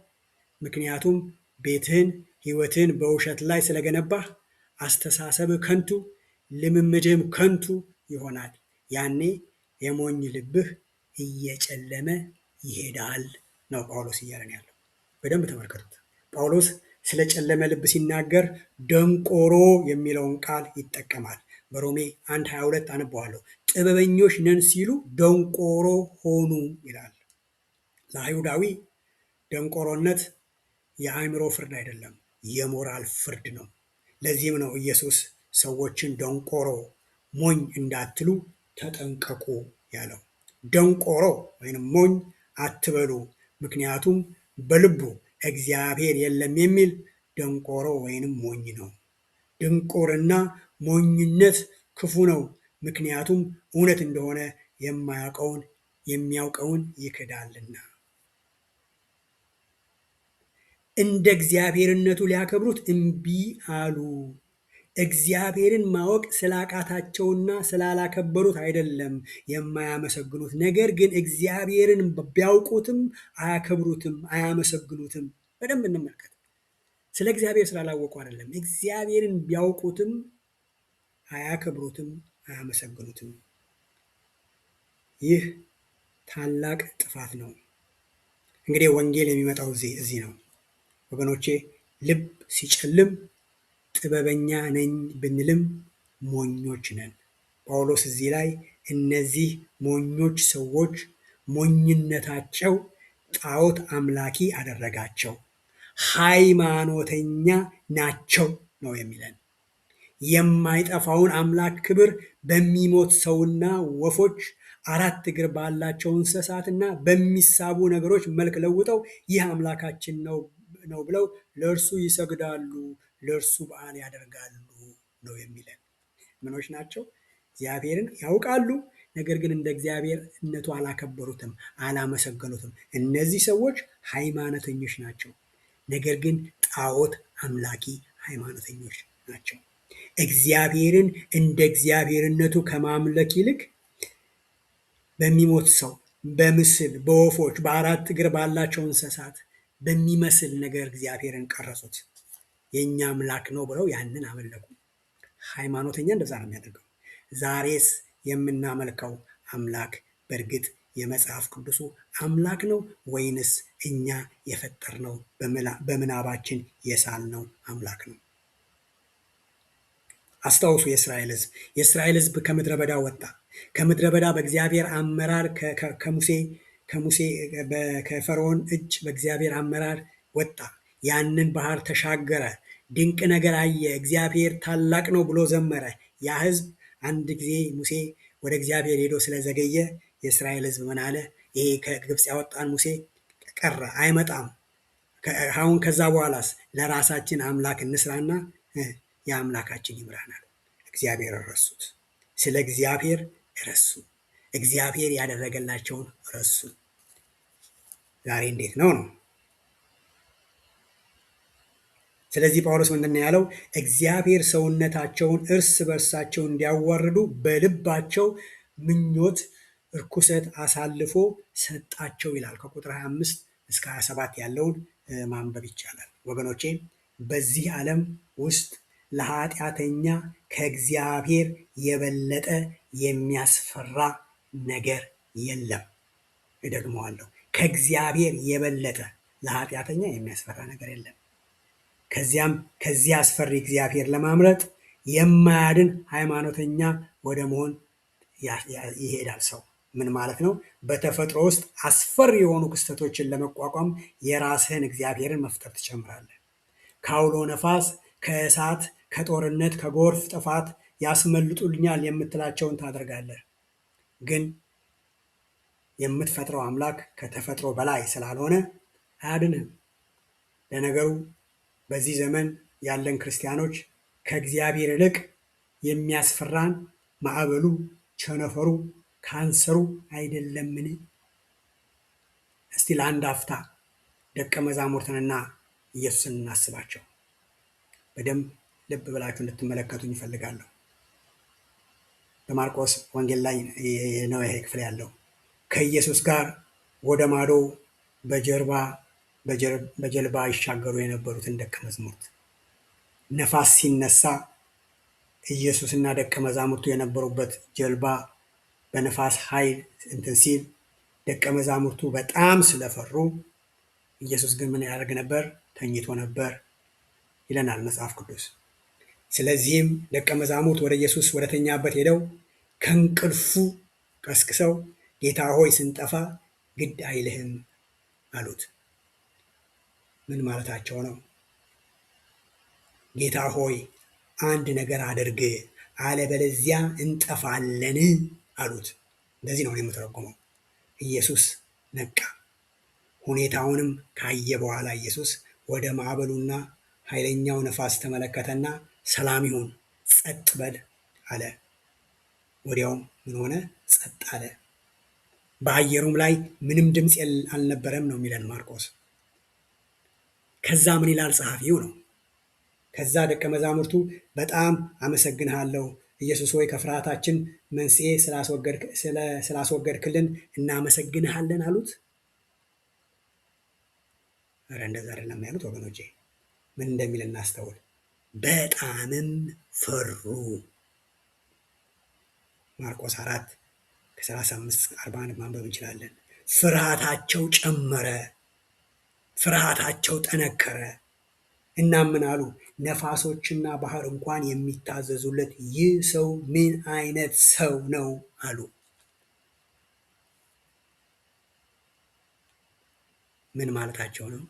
ምክንያቱም ቤትህን፣ ሕይወትህን በውሸት ላይ ስለገነባህ አስተሳሰብህ ከንቱ፣ ልምምድህም ከንቱ ይሆናል። ያኔ የሞኝ ልብህ እየጨለመ ይሄዳል ነው ጳውሎስ እያለን ያለው። በደንብ ተመልከቱት። ጳውሎስ ስለ ጨለመ ልብ ሲናገር ደንቆሮ የሚለውን ቃል ይጠቀማል። በሮሜ 1:22 አነበዋለሁ። ጥበበኞች ነን ሲሉ ደንቆሮ ሆኑ ይላል። ለአይሁዳዊ ደንቆሮነት የአእምሮ ፍርድ አይደለም፣ የሞራል ፍርድ ነው። ለዚህም ነው ኢየሱስ ሰዎችን ደንቆሮ፣ ሞኝ እንዳትሉ ተጠንቀቁ ያለው። ደንቆሮ ወይም ሞኝ አትበሉ፣ ምክንያቱም በልቡ እግዚአብሔር የለም የሚል ደንቆሮ ወይንም ሞኝ ነው። ድንቁርና ሞኝነት ክፉ ነው፣ ምክንያቱም እውነት እንደሆነ የሚያውቀውን ይክዳልና። እንደ እግዚአብሔርነቱ ሊያከብሩት እምቢ አሉ። እግዚአብሔርን ማወቅ ስላቃታቸውና ስላላከበሩት አይደለም የማያመሰግኑት። ነገር ግን እግዚአብሔርን ቢያውቁትም አያከብሩትም፣ አያመሰግኑትም። በደንብ እንመልከት። ስለ እግዚአብሔር ስላላወቁ አይደለም፣ እግዚአብሔርን ቢያውቁትም አያከብሩትም፣ አያመሰግኑትም። ይህ ታላቅ ጥፋት ነው። እንግዲህ ወንጌል የሚመጣው እዚህ ነው ወገኖቼ። ልብ ሲጨልም ጥበበኛ ነኝ ብንልም ሞኞች ነን። ጳውሎስ እዚህ ላይ እነዚህ ሞኞች ሰዎች ሞኝነታቸው ጣዖት አምላኪ አደረጋቸው፣ ሃይማኖተኛ ናቸው ነው የሚለን። የማይጠፋውን አምላክ ክብር በሚሞት ሰውና ወፎች፣ አራት እግር ባላቸው እንስሳትና በሚሳቡ ነገሮች መልክ ለውጠው ይህ አምላካችን ነው ብለው ለእርሱ ይሰግዳሉ፣ ለእርሱ በዓል ያደርጋሉ ነው የሚለን። ምኖች ናቸው? እግዚአብሔርን ያውቃሉ፣ ነገር ግን እንደ እግዚአብሔርነቱ አላከበሩትም፣ አላመሰገኑትም። እነዚህ ሰዎች ሃይማኖተኞች ናቸው፣ ነገር ግን ጣዖት አምላኪ ሃይማኖተኞች ናቸው። እግዚአብሔርን እንደ እግዚአብሔርነቱ ከማምለክ ይልቅ በሚሞት ሰው፣ በምስል፣ በወፎች፣ በአራት እግር ባላቸው እንስሳት በሚመስል ነገር እግዚአብሔርን ቀረጹት። የእኛ አምላክ ነው ብለው ያንን አመለኩ። ሃይማኖተኛ እንደዛ ነው የሚያደርገው። ዛሬስ የምናመልከው አምላክ በእርግጥ የመጽሐፍ ቅዱሱ አምላክ ነው ወይንስ እኛ የፈጠርነው በምናባችን የሳልነው አምላክ ነው? አስታውሱ። የእስራኤል ሕዝብ ከምድረ በዳ ወጣ። ከምድረ በዳ በእግዚአብሔር አመራር ከሙሴ ከፈርዖን እጅ በእግዚአብሔር አመራር ወጣ። ያንን ባህር ተሻገረ። ድንቅ ነገር አየ። እግዚአብሔር ታላቅ ነው ብሎ ዘመረ። ያ ሕዝብ አንድ ጊዜ ሙሴ ወደ እግዚአብሔር ሄዶ ስለዘገየ የእስራኤል ሕዝብ ምን አለ? ይሄ ከግብፅ ያወጣን ሙሴ ቀረ፣ አይመጣም። አሁን ከዛ በኋላስ ለራሳችን አምላክ እንስራና የአምላካችን ይምራናል። እግዚአብሔር ረሱት። ስለ እግዚአብሔር ረሱ። እግዚአብሔር ያደረገላቸውን ረሱ። ዛሬ እንዴት ነው? ስለዚህ ጳውሎስ ምንድን ያለው? እግዚአብሔር ሰውነታቸውን እርስ በርሳቸው እንዲያዋርዱ በልባቸው ምኞት እርኩሰት አሳልፎ ሰጣቸው ይላል። ከቁጥር 25 እስከ 27 ያለውን ማንበብ ይቻላል። ወገኖቼ በዚህ ዓለም ውስጥ ለኃጢአተኛ ከእግዚአብሔር የበለጠ የሚያስፈራ ነገር የለም። እደግመዋለሁ፣ ከእግዚአብሔር የበለጠ ለኃጢአተኛ የሚያስፈራ ነገር የለም። ከዚያ አስፈሪ እግዚአብሔር ለማምለጥ የማያድን ሃይማኖተኛ ወደ መሆን ይሄዳል ሰው። ምን ማለት ነው? በተፈጥሮ ውስጥ አስፈሪ የሆኑ ክስተቶችን ለመቋቋም የራስህን እግዚአብሔርን መፍጠር ትጀምራለህ። ከአውሎ ነፋስ፣ ከእሳት፣ ከጦርነት፣ ከጎርፍ ጥፋት ያስመልጡልኛል የምትላቸውን ታደርጋለህ። ግን የምትፈጥረው አምላክ ከተፈጥሮ በላይ ስላልሆነ አያድንህም። ለነገሩ በዚህ ዘመን ያለን ክርስቲያኖች ከእግዚአብሔር ይልቅ የሚያስፈራን ማዕበሉ፣ ቸነፈሩ፣ ካንሰሩ አይደለምን? እስቲ ለአንድ አፍታ ደቀ መዛሙርትንና ኢየሱስን እናስባቸው። በደንብ ልብ ብላችሁ እንድትመለከቱኝ ይፈልጋለሁ። በማርቆስ ወንጌል ላይ ነው ይሄ ክፍል ያለው። ከኢየሱስ ጋር ወደ ማዶ በጀልባ ይሻገሩ የነበሩትን ደቀ መዛሙርት ነፋስ ሲነሳ ኢየሱስና ደቀ መዛሙርቱ የነበሩበት ጀልባ በነፋስ ኃይል እንትን ሲል ደቀ መዛሙርቱ በጣም ስለፈሩ ኢየሱስ ግን ምን ያደርግ ነበር? ተኝቶ ነበር ይለናል መጽሐፍ ቅዱስ። ስለዚህም ደቀ መዛሙርት ወደ ኢየሱስ ወደተኛበት ሄደው ከእንቅልፉ ቀስቅሰው ጌታ ሆይ ስንጠፋ ግድ አይልህም አሉት። ምን ማለታቸው ነው? ጌታ ሆይ አንድ ነገር አድርግ፣ አለበለዚያ እንጠፋለን አሉት። እንደዚህ ነው የምተረጉመው። ኢየሱስ ነቃ። ሁኔታውንም ካየ በኋላ ኢየሱስ ወደ ማዕበሉና ኃይለኛው ነፋስ ተመለከተና ሰላም ይሁን፣ ጸጥ በል አለ። ወዲያውም ምን ሆነ? ጸጥ አለ። በአየሩም ላይ ምንም ድምፅ አልነበረም ነው የሚለን ማርቆስ። ከዛ ምን ይላል ጸሐፊው ነው? ከዛ ደቀ መዛሙርቱ በጣም አመሰግንሃለሁ ኢየሱስ ሆይ ከፍርሃታችን መንስኤ ስላስወገድክልን እናመሰግንሃለን አሉት? ኧረ እንደዛ አይደለም ያሉት ወገኖቼ። ምን እንደሚል እናስተውል። በጣምም ፈሩ። ማርቆስ 4 ከ35-41 ማንበብ እንችላለን። ፍርሃታቸው ጨመረ፣ ፍርሃታቸው ጠነከረ። እናም ምን አሉ? ነፋሶችና ባህር እንኳን የሚታዘዙለት ይህ ሰው ምን አይነት ሰው ነው አሉ። ምን ማለታቸው ነው?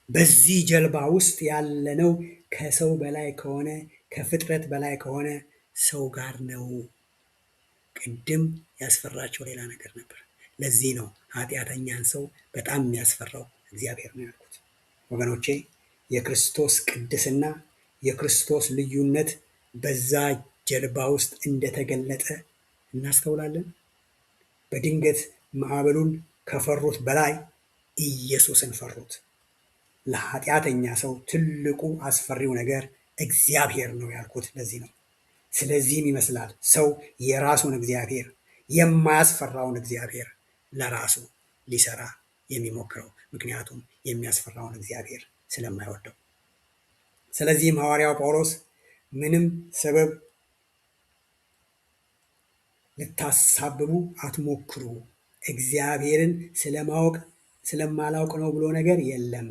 በዚህ ጀልባ ውስጥ ያለነው ከሰው በላይ ከሆነ ከፍጥረት በላይ ከሆነ ሰው ጋር ነው። ቅድም ያስፈራቸው ሌላ ነገር ነበር። ለዚህ ነው ኃጢአተኛን ሰው በጣም የሚያስፈራው እግዚአብሔር ነው ያልኩት። ወገኖቼ የክርስቶስ ቅድስና የክርስቶስ ልዩነት በዛ ጀልባ ውስጥ እንደተገለጠ እናስተውላለን። በድንገት ማዕበሉን ከፈሩት በላይ ኢየሱስን ፈሩት። ለኃጢአተኛ ሰው ትልቁ አስፈሪው ነገር እግዚአብሔር ነው ያልኩት ለዚህ ነው። ስለዚህም ይመስላል ሰው የራሱን እግዚአብሔር የማያስፈራውን እግዚአብሔር ለራሱ ሊሰራ የሚሞክረው፣ ምክንያቱም የሚያስፈራውን እግዚአብሔር ስለማይወደው። ስለዚህም ሐዋርያው ጳውሎስ ምንም ሰበብ ልታሳብቡ አትሞክሩ፣ እግዚአብሔርን ስለማላውቅ ነው ብሎ ነገር የለም።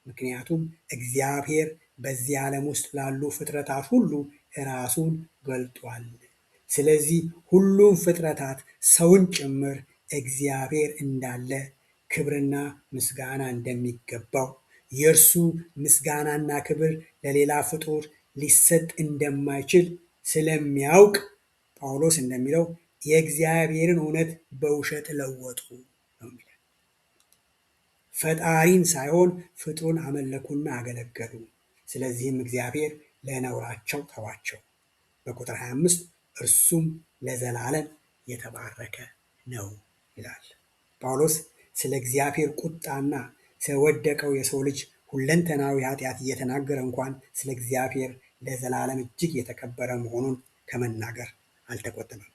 ምክንያቱም እግዚአብሔር በዚህ ዓለም ውስጥ ላሉ ፍጥረታት ሁሉ ራሱን ገልጧል። ስለዚህ ሁሉም ፍጥረታት ሰውን ጭምር እግዚአብሔር እንዳለ ክብርና ምስጋና እንደሚገባው የእርሱ ምስጋናና ክብር ለሌላ ፍጡር ሊሰጥ እንደማይችል ስለሚያውቅ ጳውሎስ እንደሚለው የእግዚአብሔርን እውነት በውሸት ለወጡ ነው የሚለው። ፈጣሪን ሳይሆን ፍጡሩን አመለኩና አገለገሉ። ስለዚህም እግዚአብሔር ለነውራቸው ተዋቸው። በቁጥር 25 እርሱም ለዘላለም የተባረከ ነው ይላል። ጳውሎስ ስለ እግዚአብሔር ቁጣና ስለወደቀው የሰው ልጅ ሁለንተናዊ ኃጢአት እየተናገረ እንኳን ስለ እግዚአብሔር ለዘላለም እጅግ የተከበረ መሆኑን ከመናገር አልተቆጠበም።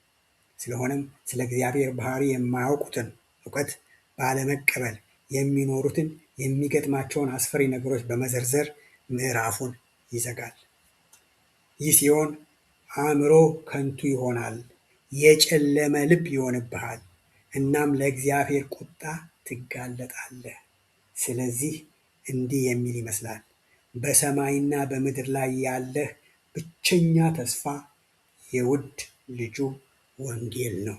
ስለሆነም ስለ እግዚአብሔር ባህሪ የማያውቁትን እውቀት ባለመቀበል የሚኖሩትን የሚገጥማቸውን አስፈሪ ነገሮች በመዘርዘር ምዕራፉን ይዘጋል። ይህ ሲሆን አእምሮ ከንቱ ይሆናል፣ የጨለመ ልብ ይሆንብሃል፣ እናም ለእግዚአብሔር ቁጣ ትጋለጣለህ። ስለዚህ እንዲህ የሚል ይመስላል። በሰማይና በምድር ላይ ያለህ ብቸኛ ተስፋ የውድ ልጁ ወንጌል ነው፣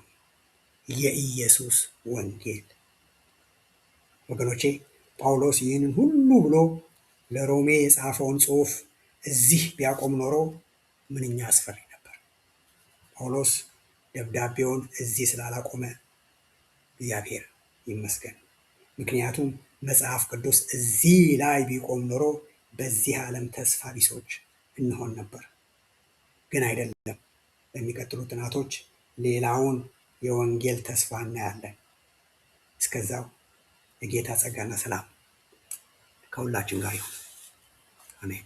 የኢየሱስ ወንጌል። ወገኖቼ ጳውሎስ ይህንን ሁሉ ብሎ ለሮሜ የጻፈውን ጽሑፍ እዚህ ቢያቆም ኖሮ ምንኛ አስፈሪ ነበር። ጳውሎስ ደብዳቤውን እዚህ ስላላቆመ እግዚአብሔር ይመስገን። ምክንያቱም መጽሐፍ ቅዱስ እዚህ ላይ ቢቆም ኖሮ በዚህ ዓለም ተስፋ ቢሶች እንሆን ነበር። ግን አይደለም። በሚቀጥሉ ጥናቶች ሌላውን የወንጌል ተስፋ እናያለን። እስከዛው የጌታ ጸጋና ሰላም ከሁላችን ጋር ይሁን። አሜን።